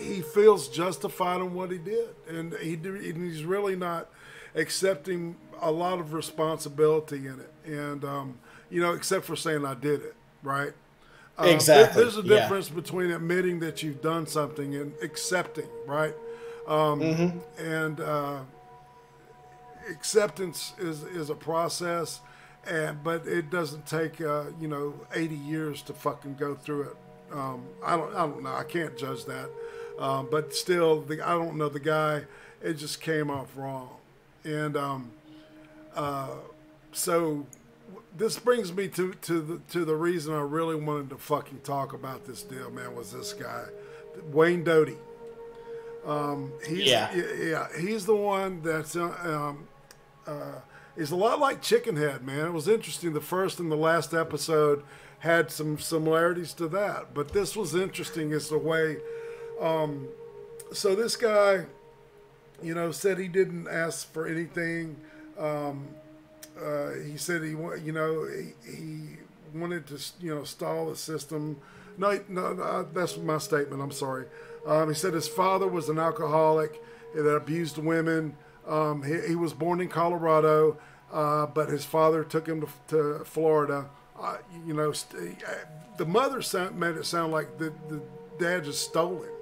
S1: he feels justified in what he did, and he's really not accepting a lot of responsibility in it, and except for saying I did it, right?
S2: Exactly.
S1: There's a difference between admitting that you've done something and accepting, right? And acceptance is a process, but it doesn't take 80 years to fucking go through it. I don't know. I can't judge that, but still, I don't know the guy. It just came off wrong. And so this brings me to the reason I really wanted to fucking talk about this deal, man, was this guy, Wayne Doty. He's the one that's is a lot like Chickenhead, man. It was interesting. The first and the last episode had some similarities to that. But this was interesting as the way. So this guy, you know, said he didn't ask for anything. He said he wanted to, you know, stall the system. No, that's my statement. I'm sorry. He said his father was an alcoholic that abused women. He was born in Colorado, but his father took him to Florida. You know, the mother made it sound like the dad just stole him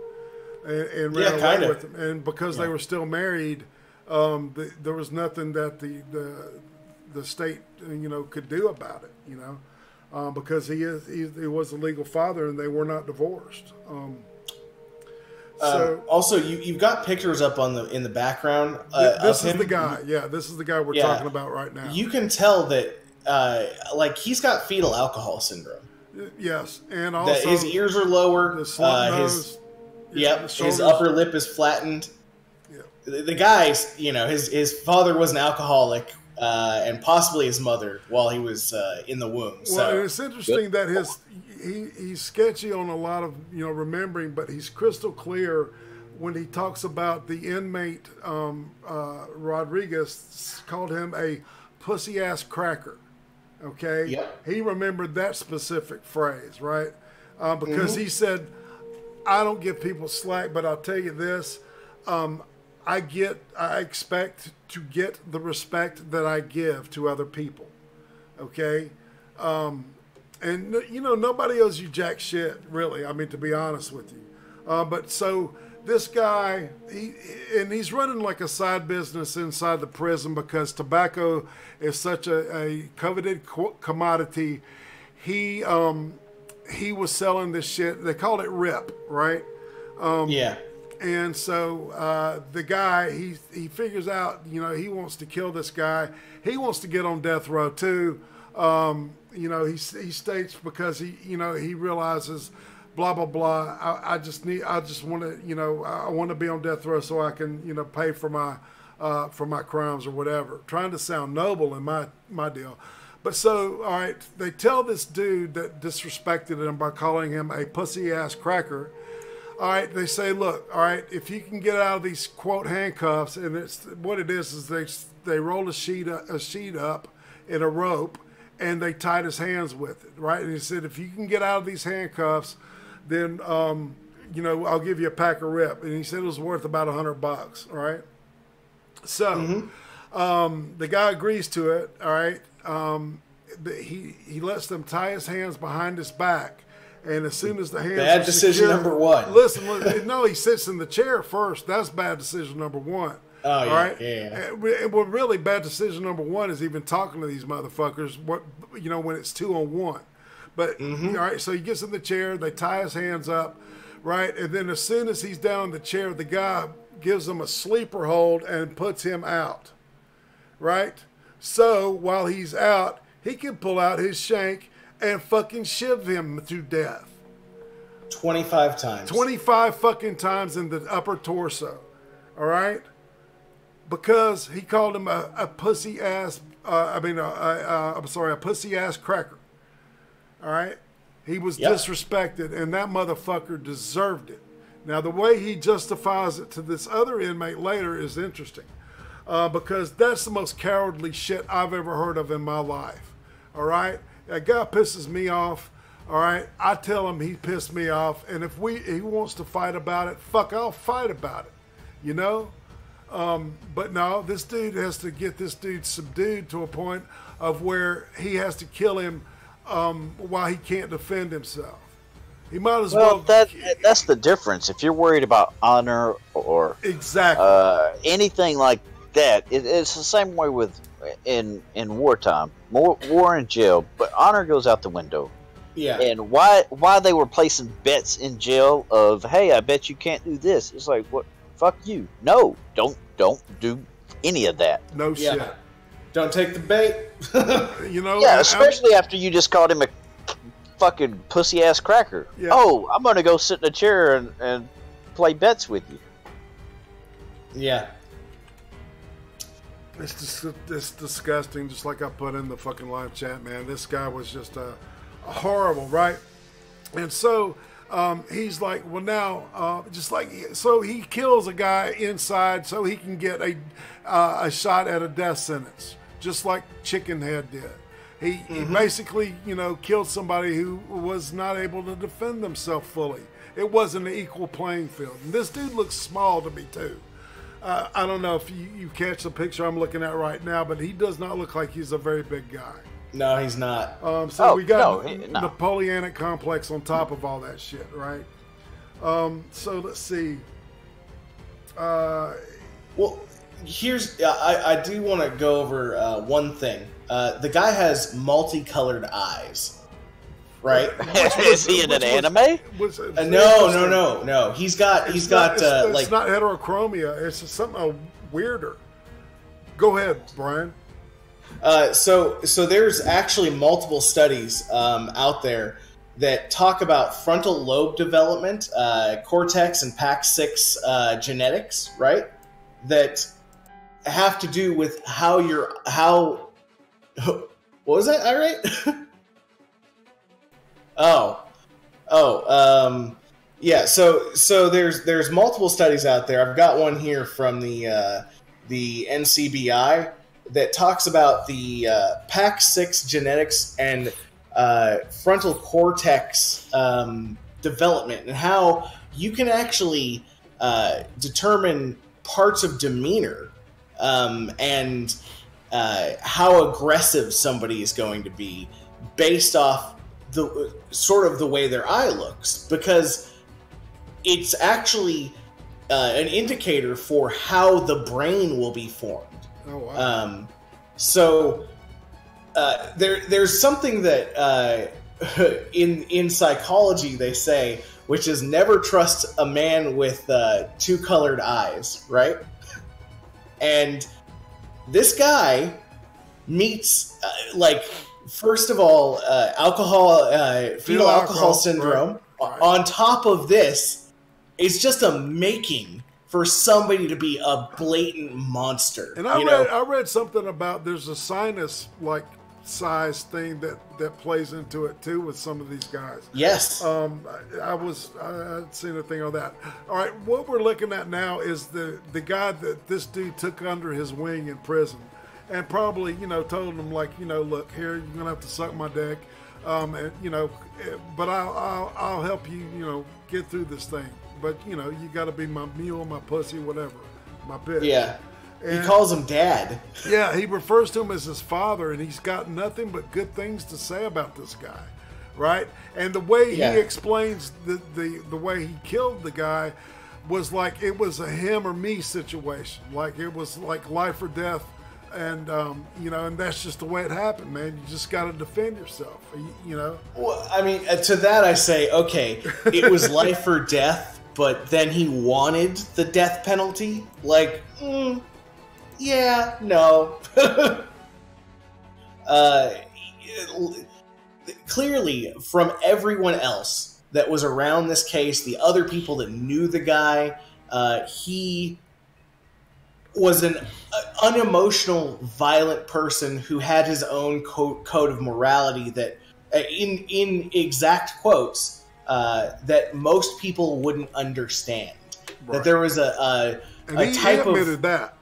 S1: and ran away with him. And because they were still married, there was nothing that the state, you know, could do about it. You know, because he was a legal father and they were not divorced.
S2: Also, you've got pictures up in the background.
S1: This is the guy. Yeah, this is the guy we're talking about right now.
S2: You can tell that, like, he's got fetal alcohol syndrome.
S1: Yes, and also
S2: that his ears are lower.
S1: The slump nose.
S2: His upper lip is flattened. Yeah. The guy's, you know, his father was an alcoholic, and possibly his mother while he was in the womb.
S1: Well, and it's interesting that he's sketchy on a lot of, you know, remembering, but he's crystal clear when he talks about the inmate. Rodriguez called him a pussy ass cracker. Okay, he remembered that specific phrase, right? Because he said, "I don't give people slack, but I'll tell you this: I expect to get the respect that I give to other people." Okay. And, you know, nobody owes you jack shit, really. I mean, to be honest with you. But so this guy, he's running like a side business inside the prison because tobacco is such a coveted commodity. He was selling this shit. They called it RIP, right? And so the guy, he figures out, you know, he wants to kill this guy. He wants to get on death row too. You know, he states because he realizes, blah blah blah. I just want to, you know, I want to be on death row so I can, you know, pay for my crimes or whatever. Trying to sound noble in my deal. But so, all right, they tell this dude that disrespected him by calling him a pussy ass cracker. All right, they say, look, all right, if you can get out of these quote handcuffs, and it's what it is they roll a sheet up in a rope. And they tied his hands with it, right? And he said, if you can get out of these handcuffs, then, you know, I'll give you a pack of RIP. And he said it was worth about $100, all right? So the guy agrees to it, all right? He lets them tie his hands behind his back. And as soon as the hands
S2: bad decision
S1: secure,
S2: number one.
S1: Listen, no, he sits in the chair first. That's bad decision number one.
S2: Oh, yeah,
S1: all right?
S2: yeah.
S1: Well, really, bad decision number one is even talking to these motherfuckers, you know, when it's 2-on-1. But, all right, so he gets in the chair, they tie his hands up, right? And then as soon as he's down in the chair, the guy gives him a sleeper hold and puts him out, right? So while he's out, he can pull out his shank and fucking shiv him to death.
S2: 25 times.
S1: 25 fucking times in the upper torso, all right? Because he called him a pussy ass, a pussy ass cracker. All right? He was disrespected, and that motherfucker deserved it. Now, the way he justifies it to this other inmate later is interesting. Because that's the most cowardly shit I've ever heard of in my life. All right? That guy pisses me off. All right? I tell him he pissed me off, and if he wants to fight about it, fuck, I'll fight about it. You know? But no, this dude has to get this dude subdued to a point of where he has to kill him while he can't defend himself. He might as well.
S3: That's the difference. If you're worried about honor or anything like that, it's the same way with in wartime, war in jail. But honor goes out the window.
S2: Yeah.
S3: And why they were placing bets in jail of, hey, I bet you can't do this. It's like, what? Fuck you. No, don't do any of that.
S1: No shit.
S2: Don't take the bait.
S1: You know?
S3: Yeah, especially after you just called him a fucking pussy ass cracker. Yeah. Oh, I'm gonna go sit in a chair and play bets with you.
S2: Yeah.
S1: It's disgusting, just like I put in the fucking live chat, man. This guy was just horrible, right? And so he's like, well, now, just like, so he kills a guy inside so he can get a shot at a death sentence, just like Chickenhead did. He basically, you know, killed somebody who was not able to defend themselves fully. It wasn't an equal playing field. And this dude looks small to me, too. I don't know if you catch the picture I'm looking at right now, but he does not look like he's a very big guy.
S2: No, he's not.
S1: So we got the Napoleonic complex on top of all that shit, right? So let's see.
S2: Well, here's I do want to go over one thing. The guy has multicolored eyes, right?
S3: Is he in an anime?
S2: No. He's got
S1: it's
S2: like
S1: not heterochromia. It's just something weirder. Go ahead, Brian.
S2: So there's actually multiple studies out there that talk about frontal lobe development, cortex and PAX6 genetics, right? That have to do with how what was that, Irate? Yeah. So there's multiple studies out there. I've got one here from the NCBI that talks about the PAX6 genetics and frontal cortex development and how you can actually determine parts of demeanor and how aggressive somebody is going to be based off the sort of the way their eye looks, because it's actually an indicator for how the brain will be formed.
S1: Oh, wow.
S2: There's something that in psychology they say, which is never trust a man with two colored eyes, right? And this guy meets first of all, fetal alcohol syndrome. Right. On top of this, it's just a making for somebody to be a blatant monster.
S1: And I read something about there's a sinus size thing that plays into it too with some of these guys.
S2: Yes.
S1: I had seen a thing on that. All right, what we're looking at now is the guy that this dude took under his wing in prison, and probably told him look here, you're gonna have to suck my dick, and but I'll help you get through this thing. But you got to be my mule, my pussy, whatever, my bitch.
S2: Yeah.
S1: And,
S2: he calls him dad.
S1: Yeah, he refers to him as his father, and he's got nothing but good things to say about this guy, right? And the way he explains the way he killed the guy was like it was a him or me situation. Like it was like life or death, and and that's just the way it happened, man. You just got to defend yourself,
S2: Well, I mean, to that I say, okay, it was life or death, but then he wanted the death penalty. Yeah, no. Clearly, from everyone else that was around this case, the other people that knew the guy, he was an unemotional, violent person who had his own code of morality that, in exact quotes, that most people wouldn't understand. Right. That there was a type of...
S1: He admitted that.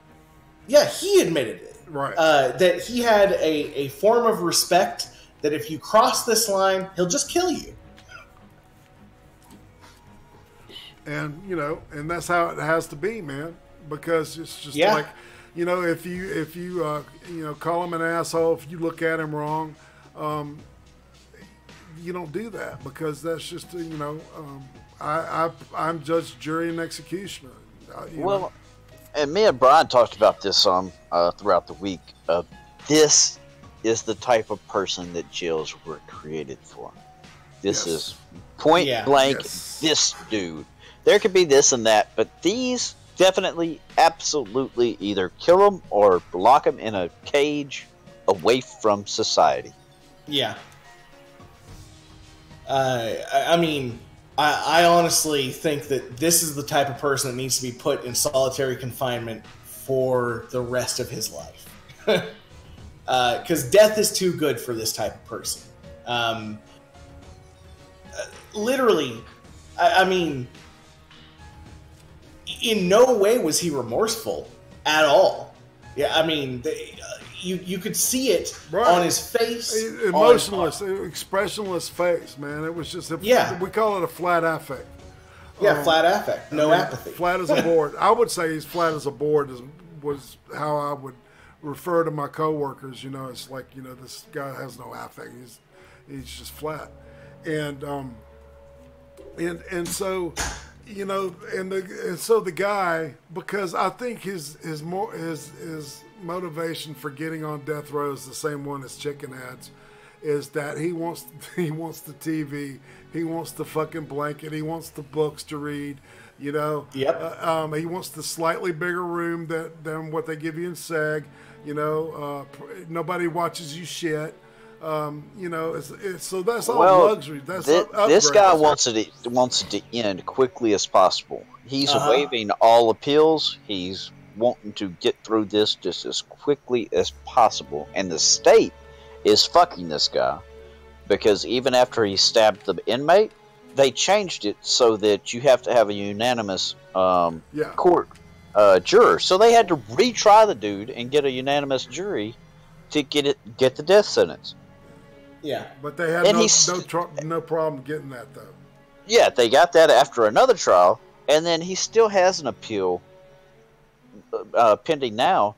S2: Yeah, he admitted it.
S1: Right.
S2: That he had a form of respect that if you cross this line, he'll just kill you.
S1: And, and that's how it has to be, man. Because it's just like, if you call him an asshole, if you look at him wrong, you don't do that, because that's just, I'm judge, jury, and executioner.
S3: And me and Brian talked about this throughout the week. This is the type of person that jails were created for. This is point blank. This dude. There could be this and that, but these definitely, absolutely, either kill him or lock him in a cage away from society.
S2: Yeah. I mean, I honestly think that this is the type of person that needs to be put in solitary confinement for the rest of his life. Because death is too good for this type of person. literally, I mean, in no way was he remorseful at all. Yeah, I mean, you could see it on his face.
S1: Emotionless, expressionless face, man. It was just, we call it a flat affect.
S2: Yeah, flat affect, no apathy.
S1: Flat as a board. I would say he's flat as a board was how I would refer to my coworkers. You know, it's like, you know, this guy has no affect. He's just flat. And so, you know, and so the guy, because I think his motivation for getting on death row is the same one as Chicken Heads, is that he wants the TV, he wants the fucking blanket, he wants the books to read, you know.
S2: Yep.
S1: He wants the slightly bigger room than what they give you in SEG, you know. Nobody watches you shit. You know, so that's all luxury. That's
S3: this guy wants it to end quickly as possible. He's waiving all appeals. He's wanting to get through this just as quickly as possible, and the state is fucking this guy, because even after he stabbed the inmate, they changed it so that you have to have a unanimous court juror. So they had to retry the dude and get a unanimous jury to get the death sentence.
S2: Yeah,
S1: but they had no problem getting that though.
S3: Yeah, they got that after another trial, and then he still has an appeal pending now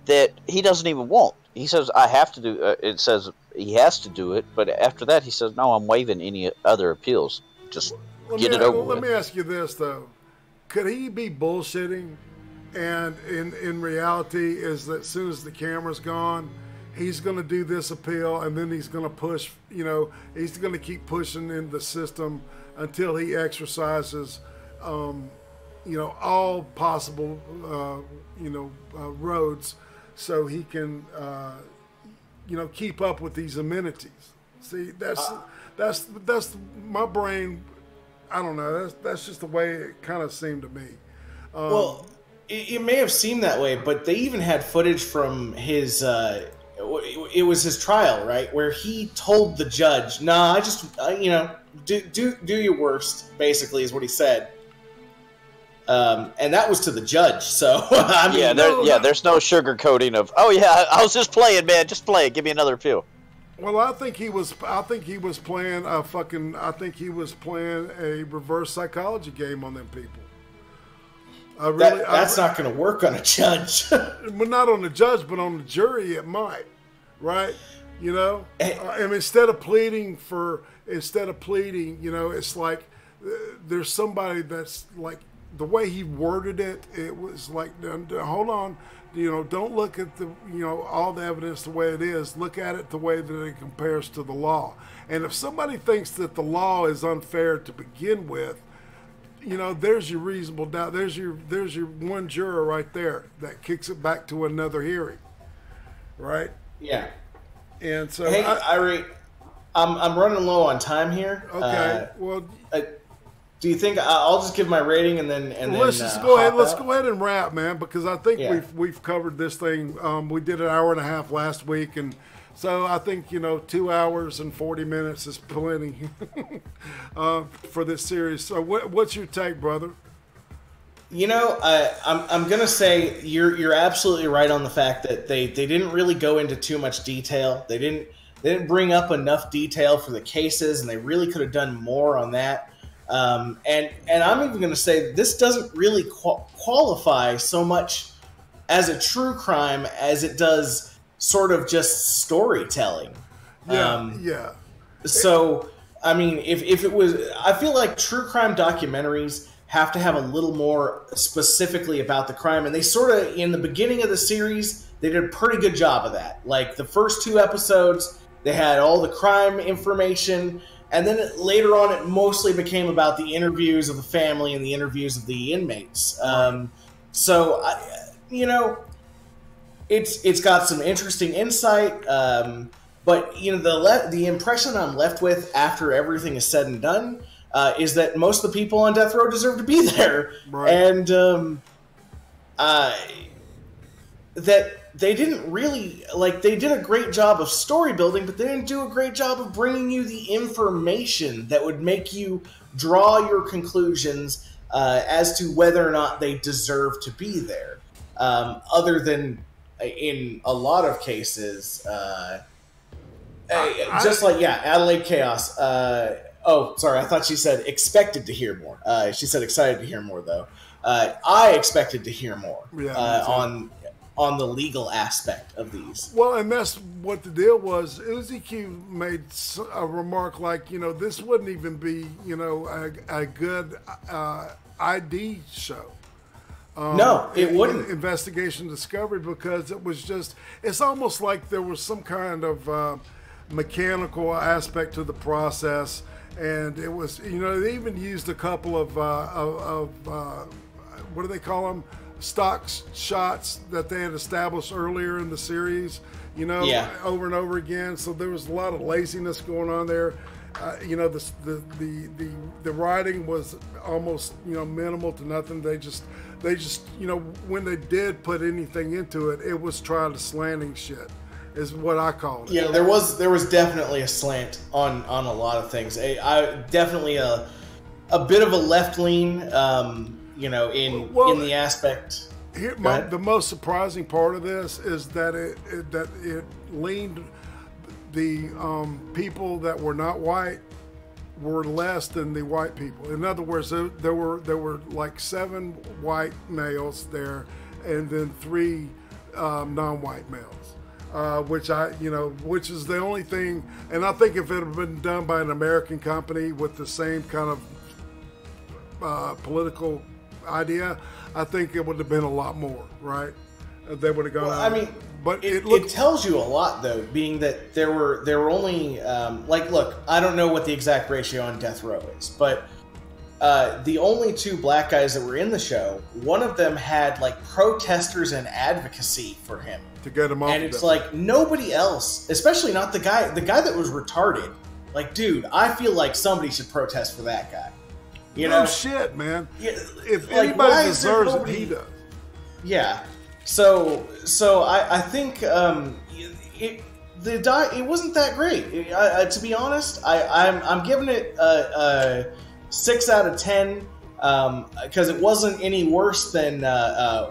S3: that he doesn't even want. He says, I have to do it says he has to do it, but after that he says, no, I'm waiving any other appeals. Just get it over with.
S1: Let me ask you this though. Could he be bullshitting, and in reality is that as soon as the camera's gone, he's going to do this appeal, and then he's going to push, you know, he's going to keep pushing in the system until he exercises, you know, all possible, roads, so he can, you know, keep up with these amenities. See, that's my brain. I don't know. That's just the way it kind of seemed to me.
S2: Well, it may have seemed that way, but they even had footage from his. It was his trial, right, where he told the judge, "Nah, you know, do your worst." Basically, is what he said. And that was to the judge. So I mean,
S3: there's no sugarcoating of, oh yeah, I was just playing, man, just play it. Give me another appeal.
S1: Well, I think he was playing a reverse psychology game on them people.
S2: That's not going to work on a judge.
S1: Well, not on the judge, but on the jury, it might, right? You know, and instead of pleading, you know, it's like there's somebody that's like, the way he worded it, it was like, hold on, you know, don't look at the, you know, all the evidence the way it is. Look at it the way that it compares to the law. And if somebody thinks that the law is unfair to begin with, you know, there's your reasonable doubt. There's your one juror right there that kicks it back to another hearing, right?
S2: Yeah.
S1: And so,
S2: hey, Irate, I'm running low on time here.
S1: Okay. Well,
S2: do you think I'll just give my rating and then
S1: let's just go ahead. Let's go ahead and wrap, man, because I think we've covered this thing. We did an hour and a half last week, and so I think, you know, 2 hours and 40 minutes is plenty for this series. So what's your take, brother?
S2: You know, I'm gonna say you're absolutely right on the fact that they didn't really go into too much detail. They didn't bring up enough detail for the cases, and they really could have done more on that. And I'm even going to say that this doesn't really qualify so much as a true crime as it does sort of just storytelling.
S1: Yeah.
S2: So, I mean, if it was, I feel like true crime documentaries have to have a little more specifically about the crime. And they sort of, in the beginning of the series, they did a pretty good job of that. Like the first 2 episodes, they had all the crime information. And then later on, it mostly became about the interviews of the family and the interviews of the inmates. So, you know, it's got some interesting insight. But, you know, the impression I'm left with after everything is said and done is that most of the people on death row deserve to be there.
S1: Right.
S2: And that they didn't really, like, they did a great job of story building, but they didn't do a great job of bringing you the information that would make you draw your conclusions as to whether or not they deserve to be there. Other than, in a lot of cases, Adelaide Chaos. Oh, sorry, I thought she said expected to hear more. She said excited to hear more, though. I expected to hear more on the legal aspect of these.
S1: Well, and that's what the deal was. Uzi Q made a remark like, this wouldn't even be, a good ID show.
S2: No, it wouldn't.
S1: Investigation Discovery, because it was just, it's almost like there was some kind of mechanical aspect to the process. And it was, they even used a couple of what do they call them? Stock shots that they had established earlier in the series, over and over again. So there was a lot of laziness going on there. The writing was almost minimal to nothing. They just when they did put anything into it, it was trying to slanting shit, is what I call it.
S2: Yeah, there was definitely a slant on a lot of things. I definitely a bit of a left lean. In the aspect.
S1: Here, the most surprising part of this is that it leaned the people that were not white were less than the white people. In other words, there were like 7 white males there, and then 3 non-white males. Which is the only thing. And I think if it had been done by an American company with the same kind of political idea, I think it would have been a lot more, right? They would have gone.
S2: Well, I mean, but it tells you a lot, though, being that there were only look, I don't know what the exact ratio on death row is, but the only 2 black guys that were in the show, one of them had like protesters and advocacy for him
S1: to get him off.
S2: And it's like nobody else, especially not the guy that was retarded. Like, dude, I feel like somebody should protest for that guy.
S1: No shit, man.
S2: Yeah,
S1: if anybody deserves it, he does.
S2: Yeah. So I think it wasn't that great. To be honest, I'm giving it a 6 out of 10 because it wasn't any worse than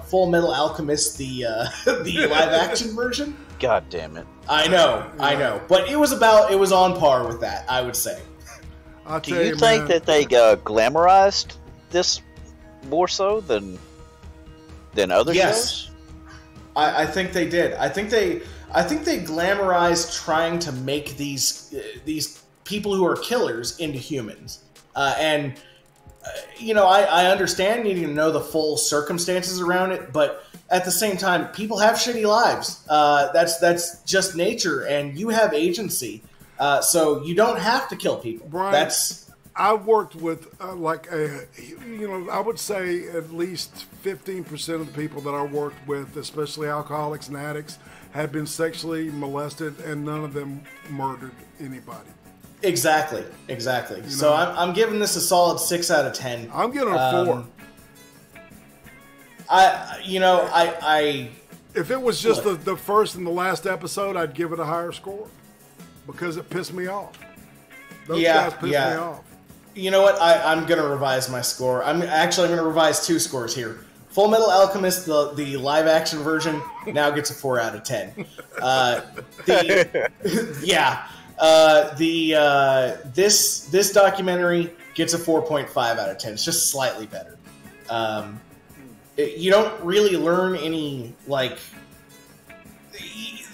S2: Full Metal Alchemist, the live action version.
S3: God damn it!
S2: I know, but it was on par with that, I would say.
S3: Do you think that they glamorized this more so than other shows?
S2: I think they did. I think they glamorized trying to make these people who are killers into humans. I understand needing to know the full circumstances around it, but at the same time, people have shitty lives. That's just nature, and you have agency. So you don't have to kill people.
S1: Brian, I've worked with I would say at least 15% of the people that I worked with, especially alcoholics and addicts, have been sexually molested, and none of them murdered anybody.
S2: Exactly. So I'm giving this a solid 6 out of 10.
S1: I'm giving it a 4. If it was just the first and the last episode, I'd give it a higher score. Because it pissed me off. Those guys pissed me off.
S2: You know what? I'm going to revise my score. I'm going to revise 2 scores here. Full Metal Alchemist, the live action version, now gets a 4 out of 10. This documentary gets a 4.5 out of 10. It's just slightly better. You don't really learn any, like...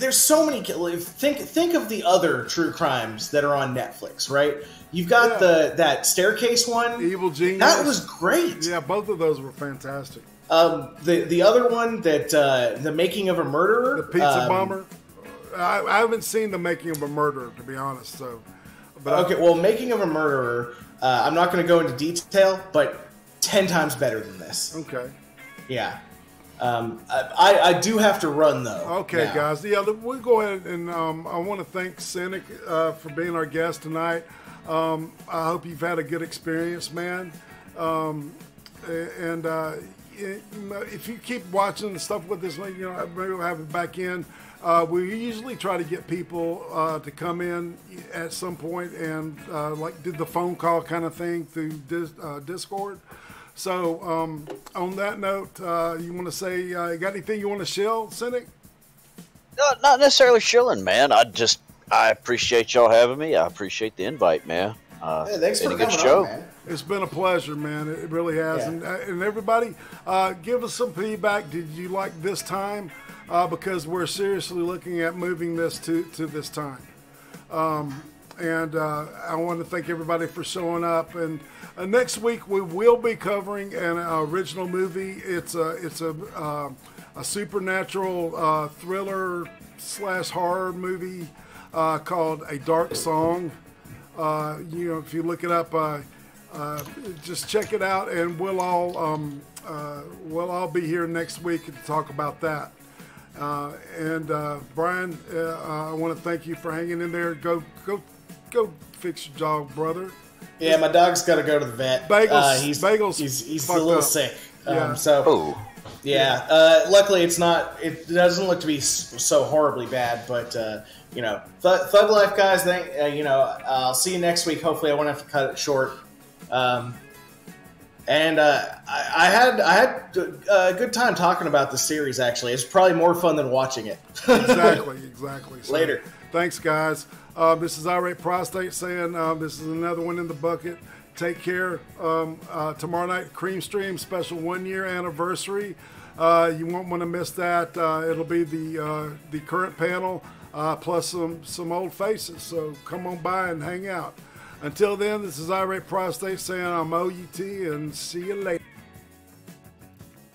S2: There's so many. Think of the other true crimes that are on Netflix, right? You've got that staircase one,
S1: Evil Genius.
S2: That was great.
S1: Yeah, both of those were fantastic.
S2: The other one that The Making of a Murderer,
S1: The Pizza Bomber. I haven't seen The Making of a Murderer, to be honest. Well,
S2: Making of a Murderer. I'm not going to go into detail, but 10 times better than this.
S1: Okay.
S2: Yeah. I do have to run, though.
S1: Okay,
S2: now.
S1: guys. Yeah, we'll go ahead and I want to thank CYNIC for being our guest tonight. I hope you've had a good experience, man. if you keep watching the stuff with this, maybe we'll have it back in. We usually try to get people to come in at some point and like did the phone call kind of thing through Discord. So on that note, you want to say, you got anything you want to shill, CYNIC?
S3: No, not necessarily shilling, man. I appreciate y'all having me. I appreciate the invite, man.
S2: Hey, thanks for coming
S3: show.
S2: on, man.
S1: It's been a pleasure, man. It really has. Yeah. And everybody, give us some feedback. Did you like this time? Because we're seriously looking at moving this to this time. And I want to thank everybody for showing up. And next week we will be covering an original movie. It's a supernatural thriller / horror movie called A Dark Song. If you look it up, just check it out, and we'll all be here next week to talk about that. Brian, I want to thank you for hanging in there. Go fix your dog, brother.
S2: Yeah, my dog's got to go to the vet.
S1: Bagels.
S2: He's a little sick.
S1: Yeah.
S2: Luckily it's not. It doesn't look to be so horribly bad, but Thug Life guys. I'll see you next week. Hopefully, I won't have to cut it short. I had a good time talking about the series. Actually, it's probably more fun than watching it.
S1: Exactly. So,
S2: later.
S1: Thanks, guys. This is Irate Prostate saying this is another one in the bucket. Take care. Tomorrow night, Cream Stream special 1 year anniversary. You won't want to miss that. It'll be the current panel plus some old faces. So come on by and hang out. Until then, this is Irate Prostate saying I'm OUT, and see you later.